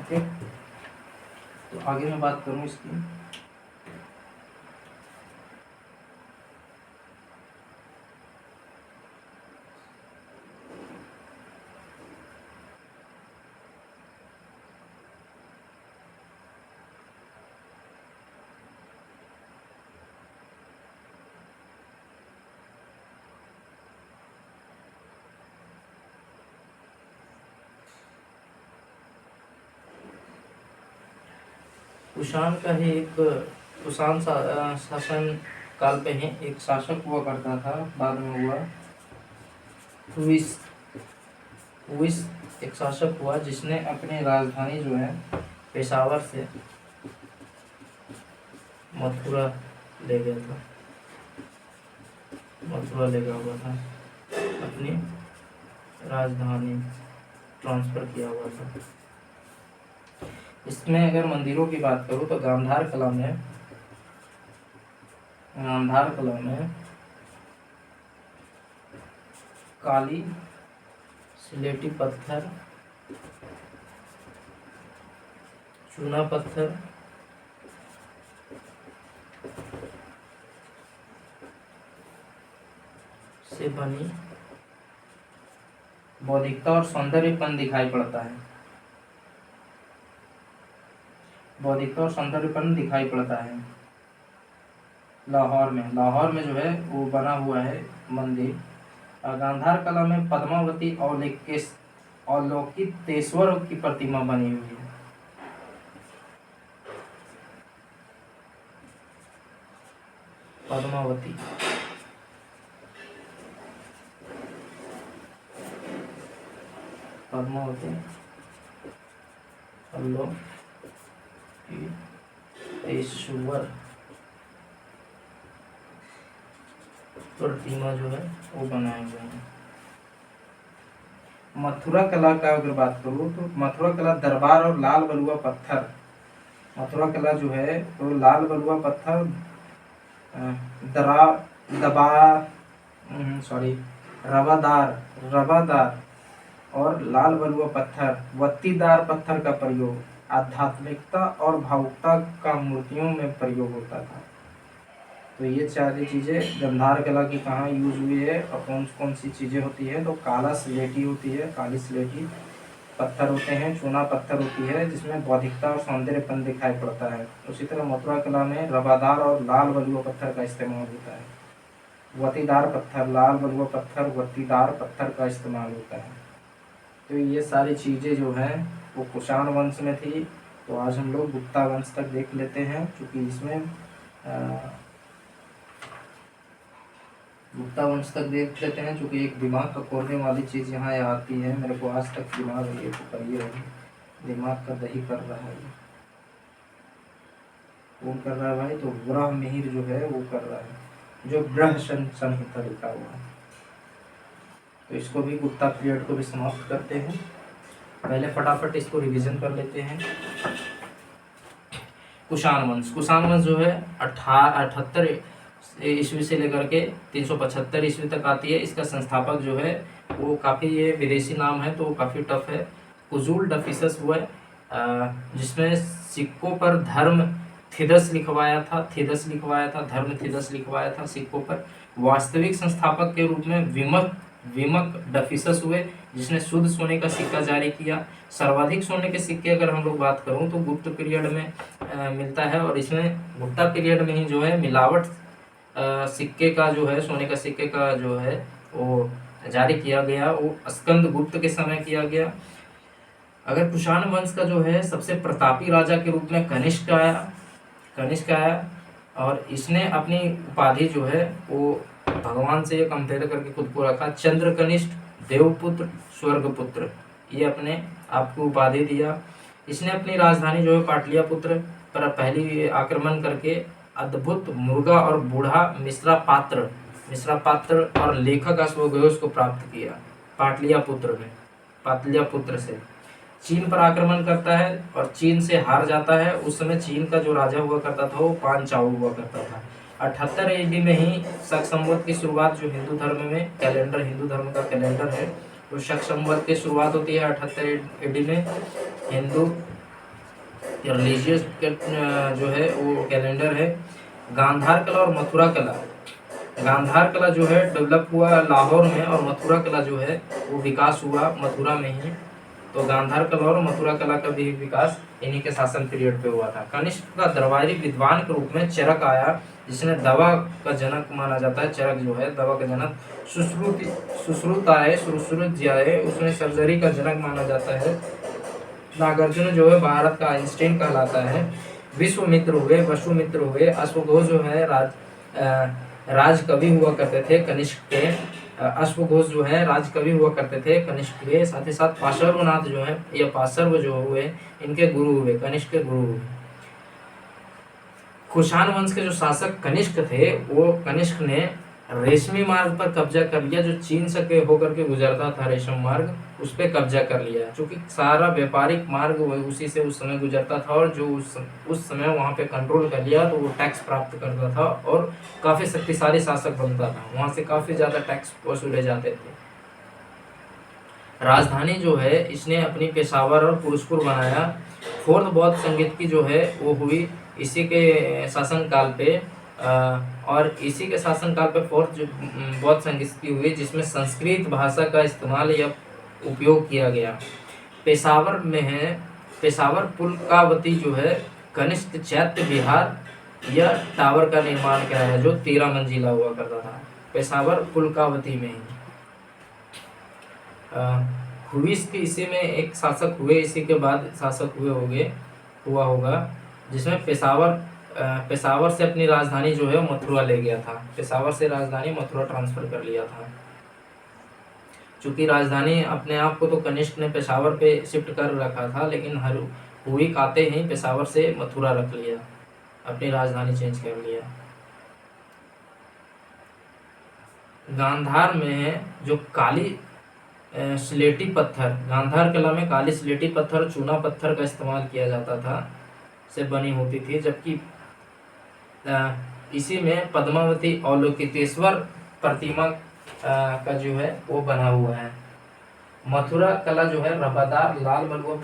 A: ओके, तो आगे मैं बात करूँ इसकी। कुषाण का ही एक कुषाण शासन काल पे ही एक शासक हुआ करता था, बाद में हुआ विस एक शासक हुआ जिसने अपनी राजधानी जो है पेशावर से मथुरा ले गया था, मथुरा ले गया हुआ था, अपनी राजधानी ट्रांसफर किया हुआ था। इसमें अगर मंदिरों की बात करूं तो गांधार कला में काली सिलेटी पत्थर, चूना पत्थर, से बनी बौद्धिकता और सौंदर्यपन दिखाई पड़ता है, बौद्धिकता और सौंदर्यपन दिखाई पड़ता है। लाहौर में जो है वो बना हुआ है मंदिर। गांधार कला में पद्मावती और अवलोकितेश्वर की प्रतिमा बनी हुई है। पद्मावती अवलोकितेश्वर प्रतिमा जो है वो बनाए हुए हैं। मथुरा कला का अगर बात करूँ तो मथुरा कला दरबार और लाल बलुआ पत्थर, मथुरा कला जो है तो लाल बलुआ पत्थर रवादार और लाल बलुआ पत्थर, वत्तीदार पत्थर का प्रयोग आध्यात्मिकता और भावुकता का मूर्तियों में प्रयोग होता था। तो ये सारी चीज़ें गांधार कला की कहाँ यूज हुई है और कौन कौन सी चीज़ें होती है। तो काला स्लेटी होती है, काली स्लेटी पत्थर होते हैं, चूना पत्थर होती है जिसमें बौद्धिकता और सौंदर्यपन दिखाई पड़ता है। उसी तरह मथुरा कला में रवादार और लाल बलुआ पत्थर का इस्तेमाल होता है। वतीदार पत्थर, लाल बलुआ पत्थर, वतीदार पत्थर का इस्तेमाल होता है। तो ये सारी चीज़ें जो हैं वो कुषाण वंश में थी। तो आज हम लोग गुप्ता वंश तक देख लेते हैं, क्योंकि इसमें गुप्ता वंश तक देख लेते हैं, चूंकि एक दिमाग का खोलने वाली चीज़ यहाँ आती है, मेरे को आज तक दिमाग है ये तो करिए दिमाग का दही कर रहा है। कौन कर रहा है भाई? तो ग्रह मिहिर जो है वो कर रहा है, जो ग्रह संहिता लिखा हुआ है। तो इसको भी गुप्ता पीरियड को भी समाप्त करते हैं। पहले फटाफट इसको रिवीजन कर लेते हैं। कुषाण वंश जो है 78 ईस्वी से लेकर के 375 ईस्वी तक आती है। इसका संस्थापक जो है वो काफ़ी, ये विदेशी नाम है तो वो काफ़ी टफ है, कुजुल डफिसस हुआ है, जिसमें सिक्कों पर धर्म थिदस लिखवाया था, धर्म थिदस लिखवाया था सिक्कों पर। वास्तविक संस्थापक के रूप में विमक डफिसस हुए, जिसने शुद्ध सोने का सिक्का जारी किया। सर्वाधिक सोने के सिक्के अगर हम लोग बात करूं तो गुप्त पीरियड में मिलता है, और इसमें गुप्ता पीरियड में ही जो है मिलावट सिक्के का जो है, सोने का सिक्के का जो है वो जारी किया गया, वो स्कंद गुप्त के समय किया गया। अगर कुषाण वंश का जो है सबसे प्रतापी राजा के रूप में कनिष्क आया, और इसने अपनी उपाधि जो है वो भगवान से कंपेयर करके खुद को रखा, चंद्र कनिष्ठ, देवपुत्र, स्वर्गपुत्र, ये अपने आप को उपाधि दिया। इसने अपनी राजधानी जो है पाटलियापुत्र पर पहली आक्रमण करके अद्भुत मुर्गा और बूढ़ा मिश्रा पात्र और लेखक अश्वघोष को प्राप्त किया पाटलियापुत्र से। चीन पर आक्रमण करता है और चीन से हार जाता है। उस समय चीन का जो राजा हुआ करता था वो पांचाल हुआ करता था। 78 AD में ही शक संवत की शुरुआत, जो हिंदू धर्म का कैलेंडर है, तो शक संवत की शुरुआत होती है 78 AD में। हिंदू रिलीजियस जो है वो कैलेंडर है। गांधार कला और मथुरा कला जो है डेवलप हुआ लाहौर में, और मथुरा कला जो है वो विकास हुआ मथुरा में ही। तो गांधार कला और मथुरा कला का भी विकास इन्हीं के शासन पीरियड पे हुआ था। कनिष्क का दरबारी विद्वान के रूप में चरक आया, जिसने दवा का जनक माना जाता है। चरक जो है दवा का जनक। सुश्रुताए उसमें सर्जरी का जनक माना जाता है। नागार्जुन जो है भारत का आइंस्टीन कहलाता है। विश्वामित्र हुए, वसुमित्र हुए। अश्वघोष जो है राज कवि हुआ करते थे कनिष्क के। अश्वघोष जो है राज कवि हुआ करते थे कनिष्क के। साथ ही साथ पार्श्वनाथ जो है, ये पार्श्व जो हुए, इनके गुरु हुए, कनिष्क के गुरु हुए। कुषाण वंश के जो शासक कनिष्क थे, वो कनिष्क ने रेशमी मार्ग पर कब्जा कर लिया, जो चीन से होकर के गुजरता था रेशम मार्ग, उस पर कब्जा कर लिया। क्योंकि सारा व्यापारिक मार्ग उसी से उस समय गुजरता था, और जो उस समय वहाँ पे कंट्रोल कर लिया तो वो टैक्स प्राप्त करता था और काफ़ी शक्तिशाली शासक बनता था। वहाँ से काफ़ी ज़्यादा टैक्स वसूले जाते थे। राजधानी जो है इसने अपनी पेशावर और पुरुषपुर बनाया। फोर्थ बौद्ध संगीत की जो है वो हुई इसी के शासनकाल पे, और इसी के शासनकाल पे फोर्थ जो बौद्ध संगीत की हुई, जिसमें संस्कृत भाषा का इस्तेमाल या उपयोग किया गया। पेशावर में है, पेशावर पुलकावती जो है कनिष्क चैत्य विहार या टावर का निर्माण कराया, जो 13 मंजिला हुआ करता था पेशावर पुलकावती में ही। हुईस के इसी में एक शासक हुए, इसी के बाद शासक हुआ होगा, जिसमें पेशावर से अपनी राजधानी जो है मथुरा ले गया था। पेशावर से राजधानी मथुरा ट्रांसफर कर लिया था। चूंकि राजधानी अपने आप को तो कनिष्क ने पेशावर पे शिफ्ट कर रखा था, लेकिन हुई आते ही पेशावर से मथुरा रख लिया, अपनी राजधानी चेंज कर लिया। गांधार में जो काली स्लेटी पत्थर, गांधार कला में काली स्लेटी पत्थर, चूना पत्थर का इस्तेमाल किया जाता था, से बनी होती थी। जबकि इसी में पद्मावती अवलोकितेश्वर प्रतिमा का जो है वो बना हुआ है। मथुरा कला जो है रबादार लाल बलुआ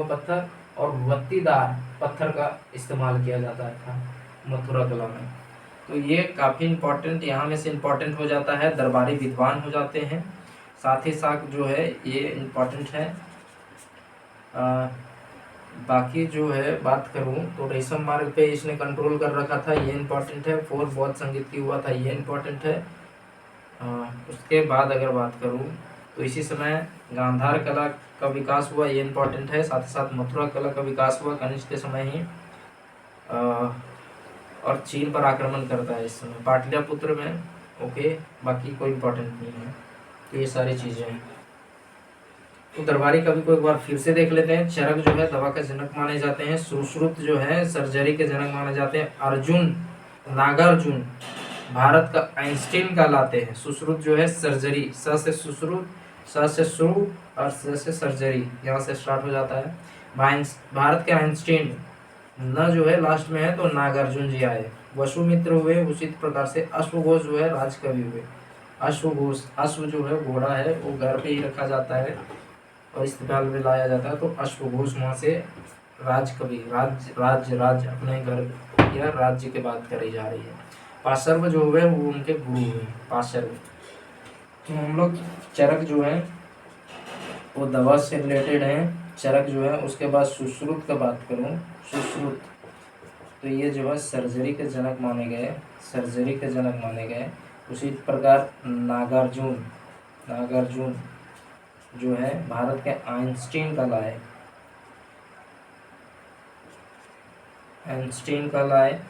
A: पत्थर और वत्तीदार पत्थर का इस्तेमाल किया जाता था मथुरा कला में। तो ये काफ़ी इम्पोर्टेंट, यहाँ में से इम्पोर्टेंट हो जाता है, दरबारी विद्वान हो जाते हैं। साथ ही साथ जो है ये इम्पोर्टेंट है। बाकी जो है बात करूँ तो रेशम मार्ग पे इसने कंट्रोल कर रखा था, ये इम्पोर्टेंट है। फोर्थ बौद्ध संगीत की हुआ था, ये इम्पोर्टेंट है। उसके बाद अगर बात करूँ तो इसी समय गांधार कला का विकास हुआ, ये इम्पोर्टेंट है। साथ ही साथ मथुरा कला का विकास हुआ कनिष्क के समय ही। और चीन पर आक्रमण करता है इस समय पाटलिपुत्र में। ओके, बाकी कोई इम्पोर्टेंट नहीं है। तो ये सारी चीज़ें हैं। तो दरबारी कवि को एक बार फिर से देख लेते हैं। चरक जो है दवा के जनक माने जाते हैं। सुश्रुत जो है सर्जरी के जनक माने जाते हैं। अर्जुन, नागार्जुन भारत का आइंस्टीन कहलाते हैं। सुश्रुत जो है सर्जरी, स से सुश्रुत, स से शुरू और स से सर्जरी, यहाँ से स्टार्ट हो जाता है। भारत के आइंस्टीन न जो है लास्ट में है, तो नागार्जुन जी आए। वसुमित्र हुए, उसी प्रकार से अश्वघोष जो है राजकवि हुए। अश्वघोष, अश्व जो है घोड़ा है, वो घर पे ही रखा जाता है और इस्तेमाल में लाया जाता है। तो अश्वघोष वहाँ से राजकवि, राज्य अपने घर या राज्य की बात करी जा रही है। पाशर्व जो हुए वो उनके गुरु हुए, पाशर्व। तो हम लोग चरक जो है वो दवा से रिलेटेड है। चरक जो है, उसके बाद सुश्रुत का बात करूँ, सुश्रुत तो ये जो है सर्जरी के जनक माने गए, सर्जरी के जनक माने गए। उसी प्रकार नागार्जुन, नागार्जुन जो है भारत के आइंस्टीन कहलाए, आइंस्टीन कहलाए।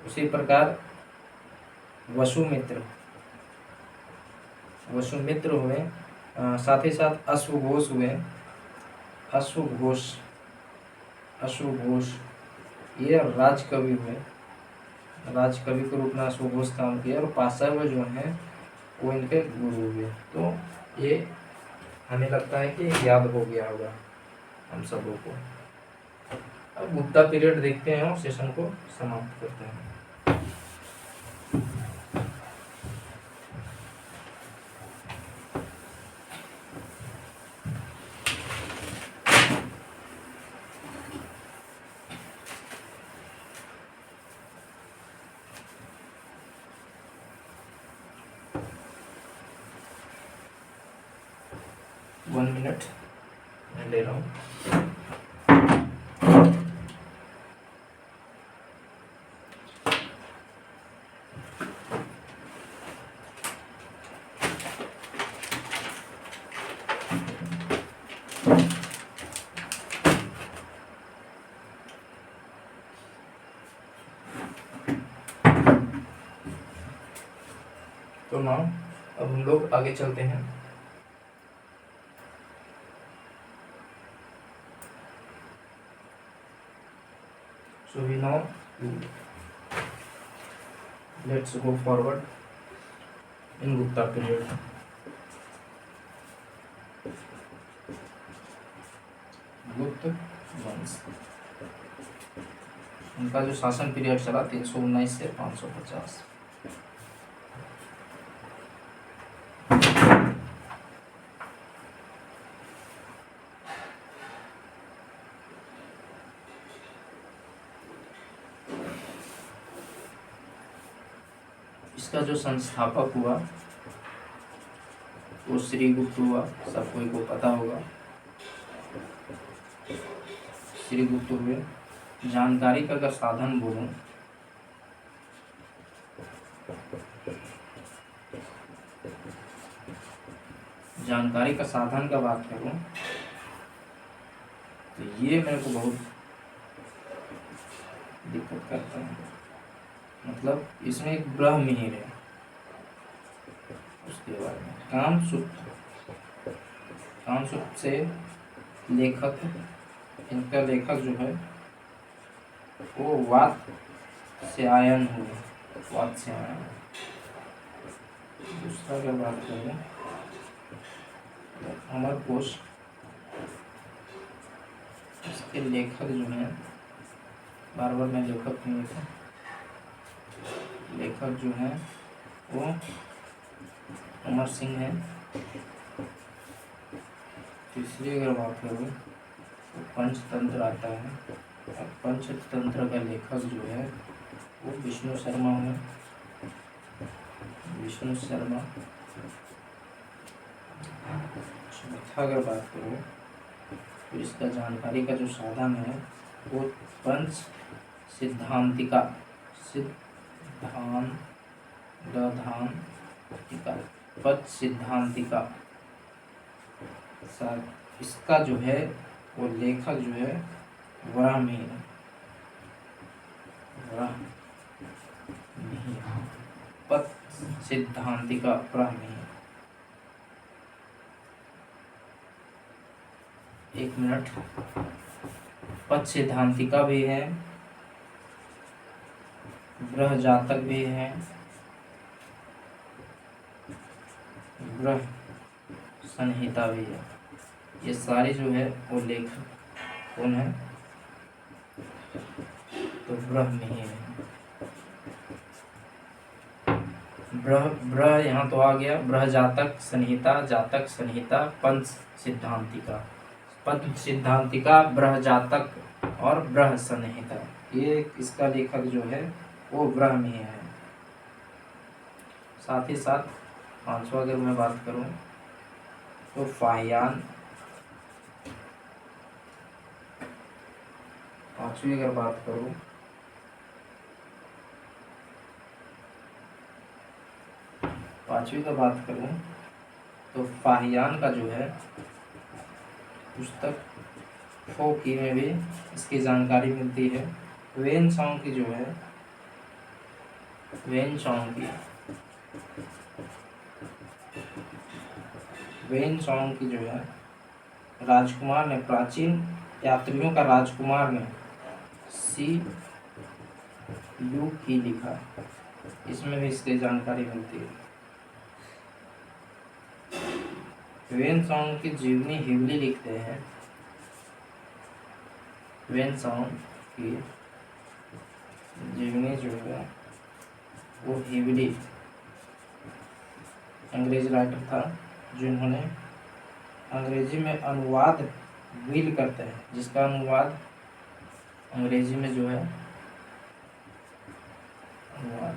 A: उसी प्रकार वसुमित्र, वसुमित्र हुए। साथ ही साथ अश्वघोष हुए, अश्वघोष, अश्वघोष ये राजकवि हुए, राजकवि के रूप में अश्वघोष काम किया। और पाशर्व जो है वो इनके गुरु हुए। तो ये हमें लगता है कि याद हो गया होगा हम सबों को। अब गुप्ता पीरियड देखते हैं और सेशन को समाप्त करते हैं। वन मिनट मैं ले रहा हूँ। तो ना अब हम लोग आगे चलते हैं। So we now let's go forward in Gupta period. गुप्त वंश, उनका जो शासन पीरियड चला 319 से 550। इसका जो संस्थापक हुआ वो श्रीगुप्त हुआ, सब कोई को पता होगा। श्रीगुप्त हुए। जानकारी का अगर साधन बोलूं, जानकारी का साधन का बात करूं तो ये मेरे को बहुत दिक्कत करता है। मतलब इसमें एक ब्रह्ममिहिर है, उसके बारे में कामसूत्र से लेखक, इनका लेखक जो है वो वात से आयन हुए, वात से आयन। दूसरा अगर बात करें अमरकोश, इसके लेखक जो है, बार बार मैं लेखक नहीं था, लेखक जो है वो अमर सिंह है। इसलिए अगर बात करूँ तो पंचतंत्र आता है, और पंचतंत्र का लेखक जो है वो विष्णु शर्मा है, विष्णु शर्मा। चौथा अगर बात करूँ तो इसका जानकारी का जो साधन है वो पंच सिद्धांतिका, पद सिद्धांतिका। इसका जो है वो लेखक जो है वराहमिहिर, ब्रह्मी पद सिद्धांतिका ब्रह्मी। एक मिनट, पद सिद्धांतिका भी है, ग्रह जातक भी है, ग्रह संहिता भी है। ये सारे जो है वो लेखक कौन है? तो ब्रह्मी ही है। ब्रह यहाँ तो आ गया, ब्रह जातक संहिता, जातक संहिता, पंच सिद्धांतिका। पद सिद्धांतिका, ब्रह जातक और ब्रह संहिता, ये इसका लेखक जो है वो ब्रह्मी है। साथ ही साथ पांचवा अगर मैं बात करूं तो फाहियान, पांचवी अगर बात करूं तो फाहियान का जो है पुस्तक फोकी में भी इसकी जानकारी मिलती है। वेन सॉन्ग की जो है, वेन सॉन्ग की जो है राजकुमार ने, प्राचीन यात्रियों का राजकुमार ने सी यू की लिखा, इसमें भी इसकी जानकारी मिलती है। वेन सॉन्ग की जीवनी हिवली लिखते हैं, वेन सॉन्ग की जीवनी जो है वो हिवली अंग्रेजी राइटर था, जिन्होंने अंग्रेजी में अनुवाद विल करते हैं, जिसका अनुवाद अंग्रेजी में जो है अनुवाद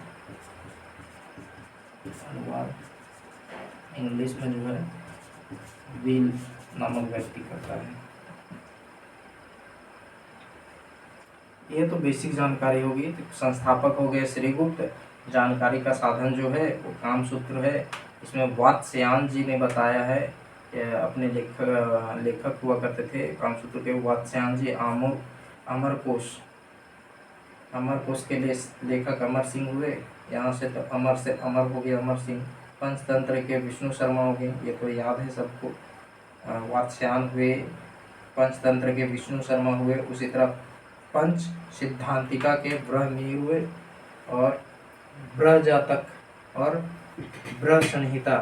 A: इंग्लिश में जो है विल नामक व्यक्ति करता है। ये तो बेसिक जानकारी होगी। संस्थापक हो गए श्रीगुप्त। जानकारी का साधन जो है वो कामसूत्र है। इसमें वात्स्यायन जी ने बताया है, अपने लेखक हुआ करते थे कामसूत्र के वात्स्यायन जी। अमरकोश के लिए लेखक अमर सिंह हुए। यहाँ से तो अमर से अमर हो गया अमर सिंह। पंचतंत्र के विष्णु शर्मा हो गए, ये तो याद है सबको। वात्स्यायन हुए, पंचतंत्र के विष्णु शर्मा हुए। उसी तरह पंच सिद्धांतिका के ब्रह्मी हुए, और ब्रहजातक और ब्रह संहिता,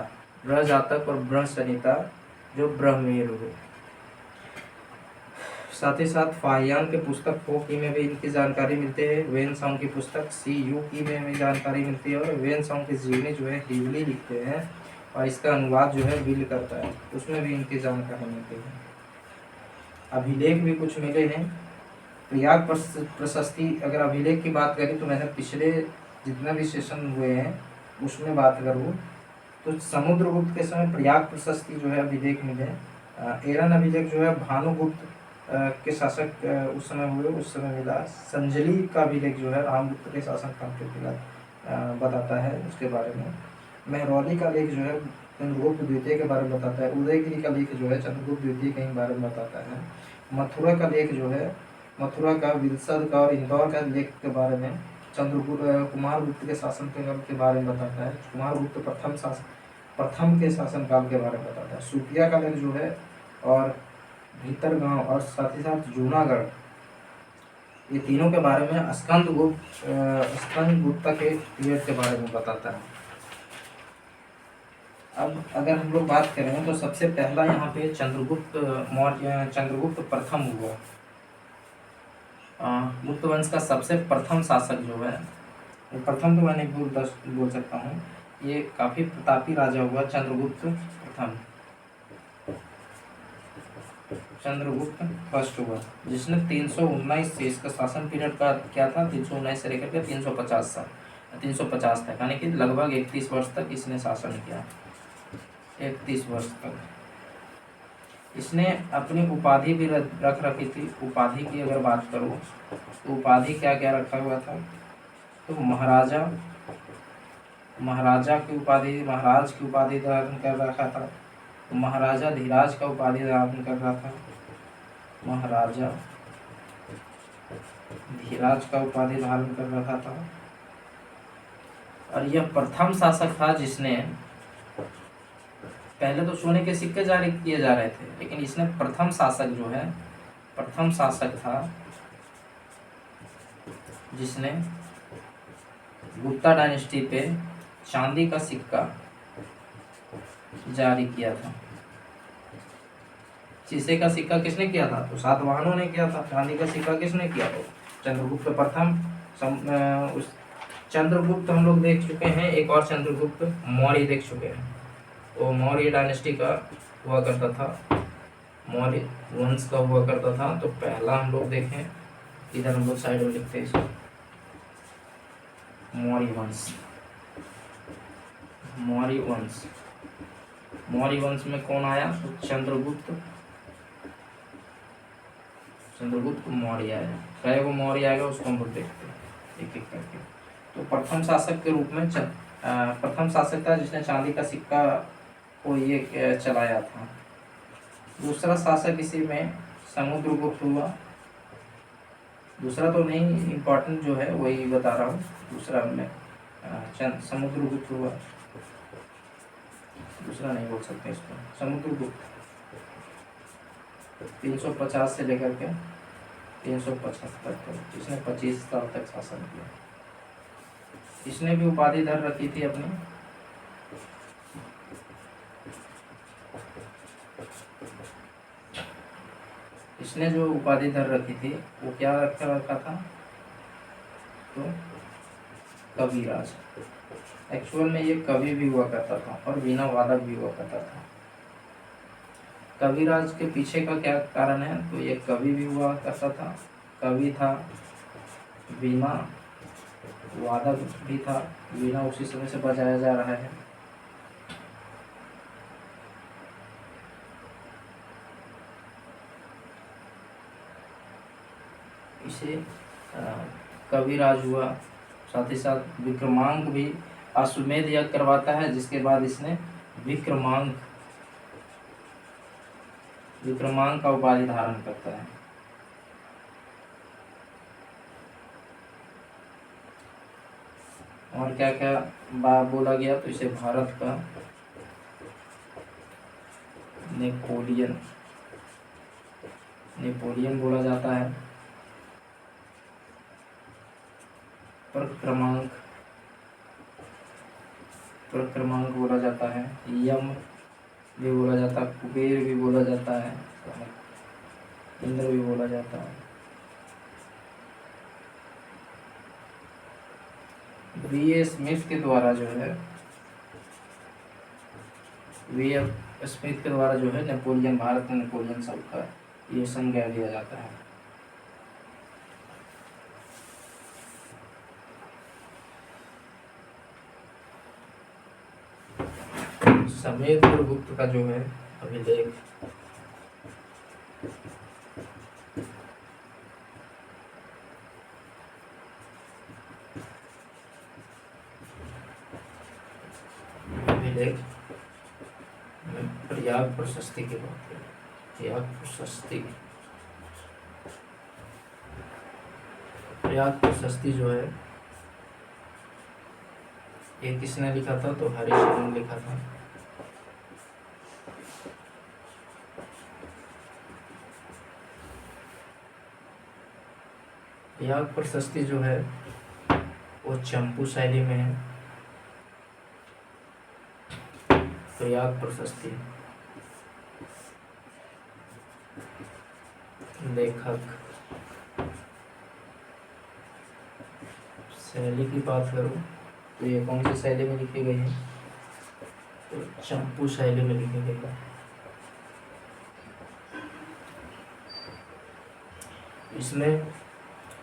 A: ब्रहजातक और ब्रह संहिता जो ब्रह्मीर हुए। साथ ही साथ फाहियान के पुस्तक फोकी में भी इनकी जानकारी मिलती है। वेन सॉन्ग की पुस्तक सी यू की में भी जानकारी मिलती है, और वेन सॉन्ग की जीवनी जो है हिवली लिखते हैं, और इसका अनुवाद जो है विल करता है, उसमें भी इनकी जानकारी मिलती है। अभिलेख भी कुछ मिले हैं। प्रयाग प्रशस्ति, अगर अभिलेख की बात करें तो मैंने पिछले जितना भी सेशन हुए हैं उसमें बात करूँ तो समुद्रगुप्त के समय प्रयाग प्रशस्ति जो है अभिलेख मिले। एरन अभिलेख जो है भानुगुप्त के शासक उस समय हुए, उस समय मिला। संजली का अभिलेख जो है रामगुप्त के शासन काल के खिलाफ बताता है, उसके बारे में। मेहरौली का लेख जो है चंद्रगुप्त द्वितीय के बारे में बताता है। उदयगिरी का लेख जो है चंद्रगुप्त द्वितीय के बारे में बताता है। मथुरा का लेख जो है, मथुरा का, विल्सद का और इंदौर का लेख के बारे में कुमारगुप्त के शासन के बारे में बताता है। कुमारगुप्त प्रथम के शासन काल के बारे में बताता है। सूपिया का लेख जो है, और भीतरगांव और साथ ही साथ जूनागढ़, ये तीनों के बारे में स्कंदगुप्त के पीरियड के बारे में बताता है। अब अगर हम लोग बात करें तो सबसे पहला यहाँ पे चंद्रगुप्त प्रथम हुआ। गुप्त वंश का सबसे प्रथम शासक जो है, प्रथम तो मैंने बोल सकता हूँ, ये काफी प्रतापी राजा हुआ चंद्रगुप्त प्रथम। चंद्रगुप्त फर्स्ट हुआ, जिसने 319 से, इसका शासन पीरियड का क्या था, 319 से लेकर के 350 तक, यानी कि लगभग 31 वर्ष तक इसने शासन किया। 31 वर्ष तक इसने अपनी उपाधि भी रख रखी थी। उपाधि की अगर बात करूँ तो उपाधि क्या क्या रखा हुआ था, तो महाराजा की उपाधि, महाराज की उपाधि धारण कर रखा था। महाराजा धीराज का उपाधि धारण कर रहा था। महाराजा धीराज का उपाधि धारण कर रखा था। और यह प्रथम शासक था जिसने, पहले तो सोने के सिक्के जारी किए जा रहे थे, लेकिन इसने प्रथम शासक जो है, प्रथम शासक था जिसने गुप्ता डायनेस्टी पे चांदी का सिक्का जारी किया था। शीशे का सिक्का किसने किया था? तो सातवाहनों ने किया था। चांदी का सिक्का किसने किया? तो चंद्रगुप्त प्रथम। उस चंद्रगुप्त हम लोग देख चुके हैं, एक और चंद्रगुप्त मौर्य देख चुके हैं। वो मौर्य डायनेस्टी का हुआ करता था, मौर्य वंश का हुआ करता था। तो पहला हम लोग देखें, इधर हम लोग साइड में लिखते हैं इसको, मौर्य वंश। मौर्य वंश, मौर्य वंश में कौन आया? तो चंद्रगुप्त, चंद्रगुप्त मौर्य आया। कई वो मौर्य आएगा उसको हम लोग देखते हैं एक एक करके। तो प्रथम शासक के रूप में प्रथम शासक था जिसने चांदी का सिक्का को ये चलाया था। दूसरा शासक इसी में समुद्रगुप्त हुआ। दूसरा तो नहीं, इम्पोर्टेंट जो है वही बता रहा हूँ। दूसरा में समुद्रगुप्त हुआ। दूसरा नहीं बोल सकते इसको, समुद्रगुप्त 350 से लेकर के 375 तक, इसने 25 साल तक शासन किया। इसने भी उपाधि धर रखी थी अपनी, इसने जो उपाधि धर रखी थी वो क्या रखा था? तो कविराज। एक्चुअल में ये कवि भी हुआ करता था और वीणा वादक भी हुआ करता था। कविराज के पीछे का क्या कारण है? तो ये कवि भी हुआ करता था, कवि था, वीणा वादक भी था। वीणा उसी समय से बजाया जा रहा है। इसे कविराज हुआ। साथ ही साथ विक्रमांक भी अश्वमेध यज्ञ करवाता है, जिसके बाद इसने विक्रमांक का उपाधि धारण करता है। और क्या क्या बोला गया? तो इसे भारत का नेपोलियन बोला जाता है। क्रमांक बोला जाता है। यम भी बोला जाता है, कुबेर भी बोला जाता है, इंद्र भी बोला जाता है। वी.ए. स्मिथ के द्वारा जो है नेपोलियन, भारत में नेपोलियन शब्द का ये संज्ञा दिया जाता है। समुद्रगुप्त का जो है अभिलेख, प्रयाग प्रशस्ति की बात करें, प्रयाग प्रशस्ति जो है ये किसने लिखा था? तो हरिश्चंद्र ने लिखा था। प्रयाग प्रशस्ति जो है वो चंपू शैली में है। प्रयाग प्रशस्ति लेखक शैली की बात करूं तो ये कौन सी शैली में लिखी गई है? तो चंपू शैली में लिखी गई है। इसमें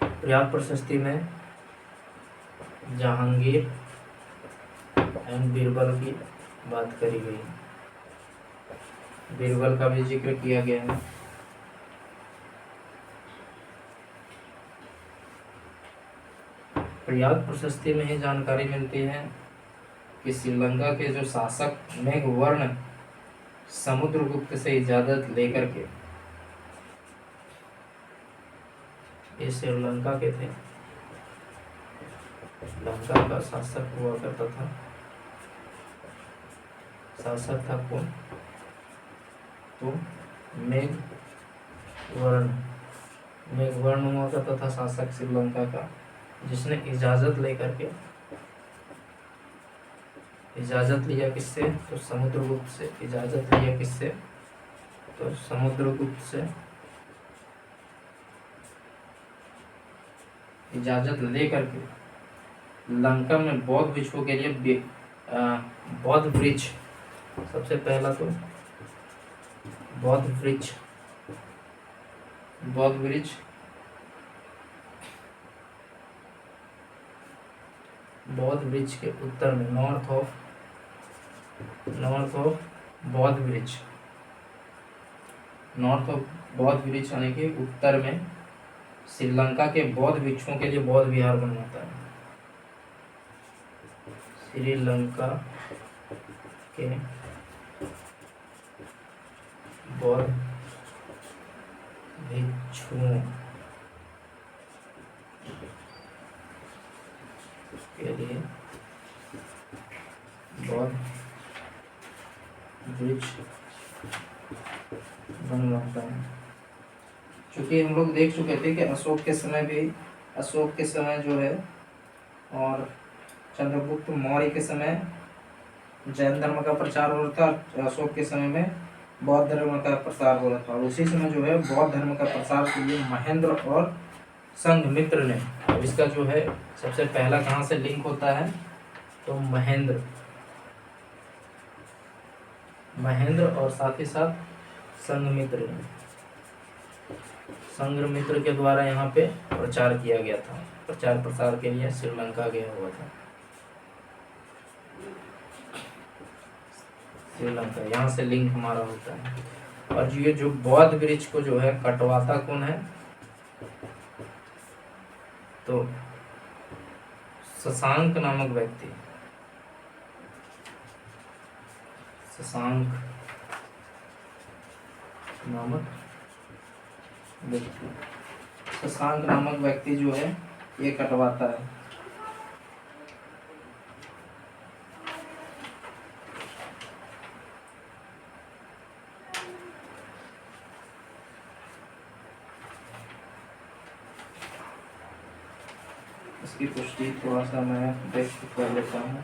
A: प्रयाग प्रशस्ति में जहांगीर एंड बीरबल की बात करी गई है। बीरबल का भी जिक्र किया गया है। प्रयाग प्रशस्ति में ही जानकारी मिलती है कि श्रीलंका के जो शासक मेघवर्ण समुद्रगुप्त से इजाजत लेकर के ये श्रीलंका के थे। लंका का शासक हुआ करता था, शासक था कौन? तो मेघवर्ण हुआ करता था शासक श्रीलंका का, जिसने इजाजत लिया किससे? तो समुद्रगुप्त से। इजाजत लिया किससे? तो समुद्रगुप्त से। इजाजत लेकर के लंका में बौद्ध भिक्षुओं के लिए बौद्ध वृक्ष, सबसे पहला तो बौद्ध वृक्ष के उत्तर में, नॉर्थ ऑफ बौद्ध वृक्ष यानी कि उत्तर में श्रीलंका के बौद्ध भिक्षुओं के लिए बौद्ध विहार बनवाता है। श्रीलंका के बौद्ध भिक्षुओं के लिए बौद्ध वृक्ष बनवाता है। चूंकि हम लोग देख चुके थे कि अशोक के समय जो है, और चंद्रगुप्त मौर्य के समय जैन धर्म का प्रचार हो रहा था, अशोक के समय में बौद्ध धर्म का प्रसार हो रहा था। और उसी समय जो है बौद्ध धर्म का प्रसार के लिए महेंद्र और संघमित्र ने, अब इसका जो है सबसे पहला कहाँ से लिंक होता है? तो महेंद्र और साथ ही साथ संघमित्र के द्वारा यहाँ पे प्रचार किया गया था। प्रचार प्रसार के लिए श्रीलंका गया हुआ था। श्रीलंका यहाँ से लिंक हमारा होता है। और ये जो बौद्ध वृक्ष को जो है कटवाता कौन है? तो शशांक नामक व्यक्ति, शशांक नामक व्यक्ति जो है ये कटवाता है। इसकी पुष्टि थोड़ा सा मैं देख कर लेता हूँ।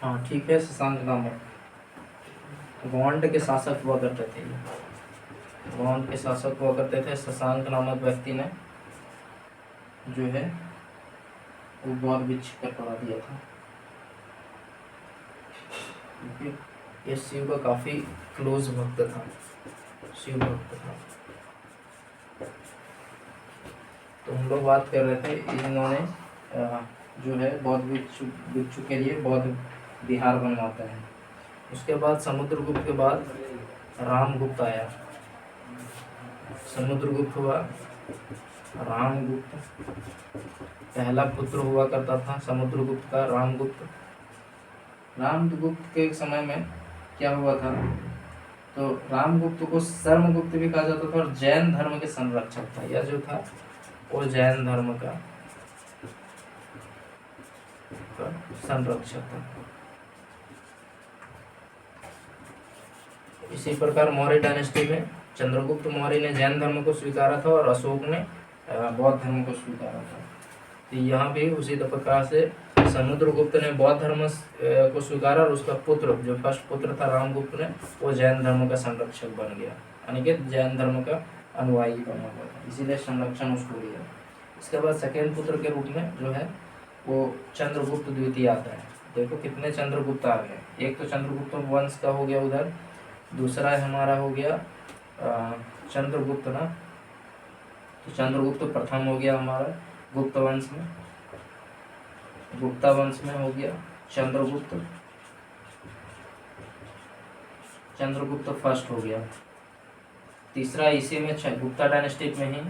A: हाँ ठीक है, शशांक नामक गौंड के शासक हुआ करते थे। गौंड के शासक हुआ करते थे। शशांक नामक व्यक्ति ने जो है वो बौद्ध वृक्ष कटवा दिया था। ये शिव का काफी क्लोज भक्त था, शिव भक्त था। तो हम लोग बात कर रहे थे, इन्होंने जो है बौद्ध भिक्षु के लिए बौद्ध विहार बनवाता है। उसके बाद समुद्रगुप्त के बाद रामगुप्त आया। समुद्रगुप्त हुआ, रामगुप्त पहला पुत्र हुआ करता था समुद्रगुप्त का, रामगुप्त। रामगुप्त के समय में क्या हुआ था? तो रामगुप्त को शर्मगुप्त भी कहा जाता था और जैन धर्म के संरक्षक था। यह जो था वो जैन धर्म का संरक्षक था। इसी प्रकार मौर्य डायनेस्टी में चंद्रगुप्त मौर्य ने जैन धर्म को स्वीकारा था और अशोक ने बौद्ध धर्म को स्वीकारा था। तो यहाँ भी उसी प्रकार से समुद्रगुप्त ने बौद्ध धर्म को स्वीकारा और उसका पुत्र, जो फर्स्ट पुत्र था रामगुप्त ने, वो जैन धर्म का संरक्षक बन गया, यानी कि जैन धर्म का अनुयायी बना हुआ था, इसीलिए संरक्षण उसको दिया। इसके बाद सेकेंड पुत्र के रूप में जो है वो चंद्रगुप्त द्वितीय आता है। देखो कितने चंद्रगुप्त आ गए। एक तो चंद्रगुप्त वंश का हो गया उधर, दूसरा हमारा हो गया चंद्रगुप्त ना, तो चंद्रगुप्त प्रथम हो गया हमारा गुप्त वंश में, गुप्ता वंश में हो गया चंद्रगुप्त फर्स्ट हो गया। तीसरा इसी में गुप्ता डायनेस्टी में ही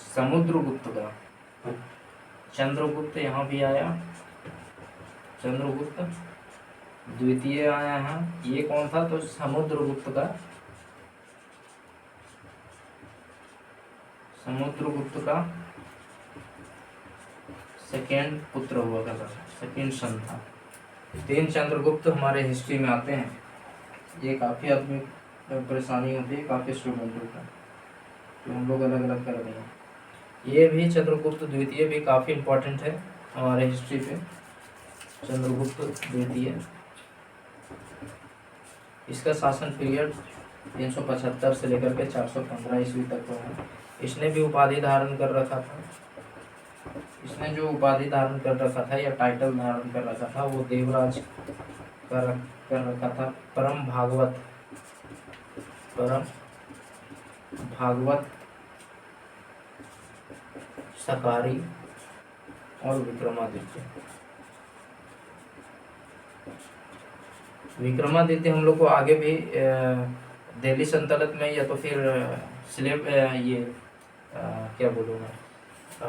A: समुद्रगुप्त का चंद्रगुप्त यहाँ भी आया, चंद्रगुप्त द्वितीय आया है। ये कौन था? तो समुद्रगुप्त का, समुद्रगुप्त का सेकेंड पुत्र हुआ करता था, सेकेंड सन था। 3 चंद्रगुप्त हमारे हिस्ट्री में आते हैं। ये काफ़ी आदमी परेशानी होती है, काफ़ी स्टूडेंटों का, तो हम लोग अलग अलग कर देंगे। ये भी चंद्रगुप्त द्वितीय भी काफ़ी इम्पोर्टेंट है हमारे हिस्ट्री पे। चंद्रगुप्त द्वितीय, इसका शासन पीरियड 375 से लेकर के 415 ईस्वी तक हुआ है। इसने भी उपाधि धारण कर रखा था, इसने जो उपाधि धारण कर रखा था या टाइटल धारण कर रखा था वो देवराज कर रखा था। परम भागवत, परम भागवत, सकारी और विक्रमादित्य। विक्रमादित्य हम लोग को आगे भी दिल्ली सल्तनत में या तो फिर क्या बोलूँ मैं,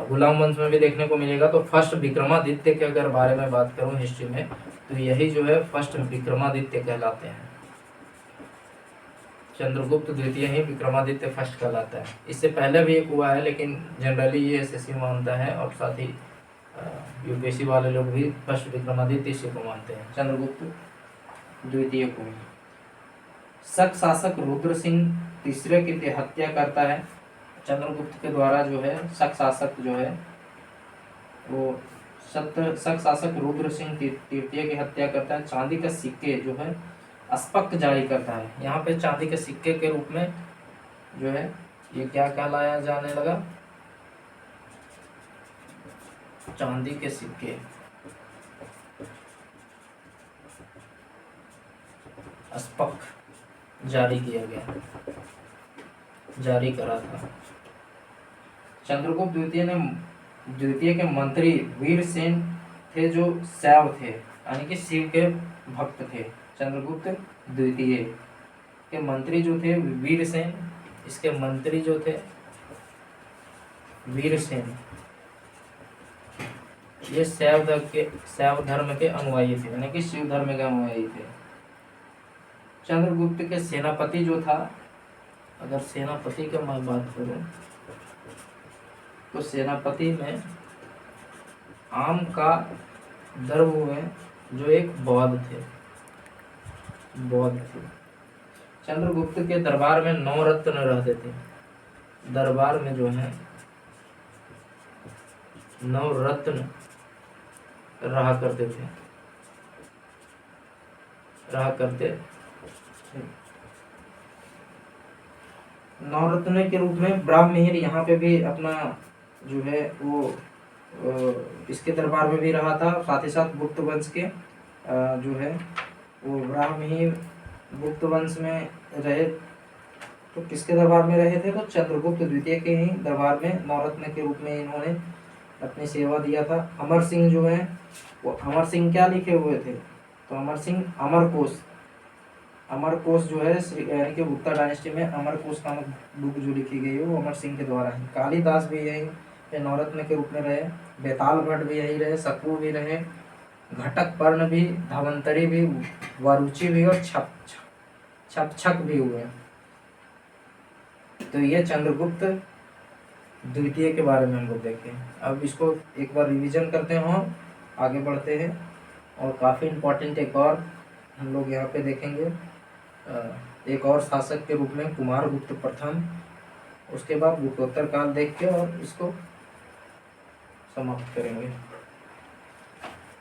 A: गुलाम वंश में भी देखने को मिलेगा। तो फर्स्ट विक्रमादित्य के अगर बारे में बात करूं हिस्ट्री में, तो यही जो है फर्स्ट विक्रमादित्य कहलाते हैं। चंद्रगुप्त द्वितीय ही विक्रमादित्य फर्स्ट कहलाता है। इससे पहले भी एक हुआ है, लेकिन जनरली ये एसएससी मानता है और साथ ही यूपीएससी वाले लोग भी फर्स्ट विक्रमादित्य इसी को मानते हैं, चंद्रगुप्त द्वितीय को। शक शासक रुद्र सिंह तीसरे की हत्या करता है। चंद्रगुप्त के द्वारा जो है शक शासक जो है वो शक शासक रुद्र सिंह तृतीय की हत्या करता है। चांदी का सिक्के जो है अस्पक जारी करता है। यहाँ पे चांदी के सिक्के के रूप में जो है ये क्या कहलाया जाने लगा? चांदी के सिक्के अस्पक जारी किया गया, जारी करा था। चंद्रगुप्त द्वितीय के मंत्री वीरसेन थे, जो शैव थे यानी कि शिव के भक्त थे। चंद्रगुप्त द्वितीय के मंत्री जो थे वीरसेन, इसके मंत्री जो थे वीरसेन, ये शैव धर्म के अनुयायी थे, यानी कि शिव धर्म के अनुयायी थे। चंद्रगुप्त के सेनापति जो था, अगर सेनापति की मैं बात करूं तो सेनापति में आम का दर्व हुए, जो एक बौद्ध थे, बौद्ध थे। चंद्रगुप्त के दरबार में 9 रत्न रहते थे। दरबार में जो है 9 रत्न रहा करते थे, रहा करते। नवरत्न के रूप में ब्राह्ममिहिर यहाँ पे भी अपना जो है वो इसके दरबार में भी रहा था। साथ ही साथ गुप्त वंश के जो है वो ब्राह्ममिहिर गुप्त वंश में रहे। तो किसके दरबार में रहे थे? तो चंद्रगुप्त द्वितीय के ही दरबार में नवरत्न के रूप में इन्होंने अपनी सेवा दिया था। अमर सिंह जो है वो, अमर सिंह क्या लिखे हुए थे? तो अमर सिंह अमरकोश, अमरकोश जो है यानी कि गुप्ता डायनेस्टी में अमरकोश नामक बुक जो लिखी गई है वो अमर सिंह के द्वारा है। कालिदास भी यही नवरत्न के रूप में रहे, बेताल भट्ट भी यही रहे, शकू भी रहे, घटक पर्ण भी, धवंतरी भी, वरुचि भी और छपछक भी हुए। तो ये चंद्रगुप्त द्वितीय के बारे में हम लोग देखें। अब इसको एक बार रिवीजन करते हैं, आगे बढ़ते हैं। और काफ़ी इम्पोर्टेंट एक और हम लोग यहाँ पे देखेंगे, एक और शासक के रूप में कुमारगुप्त प्रथम। उसके बाद गुप्तोत्तर काल देख के और इसको समाप्त करेंगे।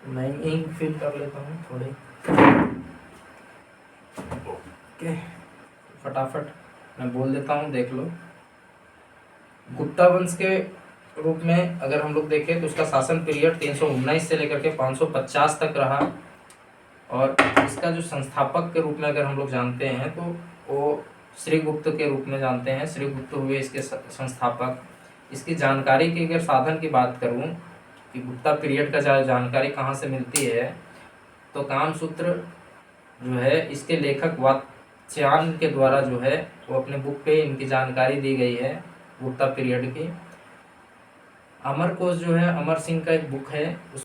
A: मैं इंक फिल कर लेता हूँ थोड़े, ओके, फटाफट मैं बोल देता हूँ, देख लो। गुप्ता वंश के रूप में अगर हम लोग देखें तो उसका शासन पीरियड 319 से लेकर के 550 तक रहा। और इसका जो संस्थापक के रूप में अगर हम लोग जानते हैं तो वो श्रीगुप्त के रूप में जानते हैं। श्रीगुप्त हुए इसके संस्थापक। इसकी जानकारी की अगर साधन की बात करूं कि गुप्ता पीरियड का जानकारी कहाँ से मिलती है, तो कामसूत्र जो है इसके लेखक वात्स्यायन के द्वारा जो है वो अपने बुक पे इनकी जानकारी दी गई है गुप्ता पीरियड की। अमरकोश जो है अमर सिंह का एक बुक है।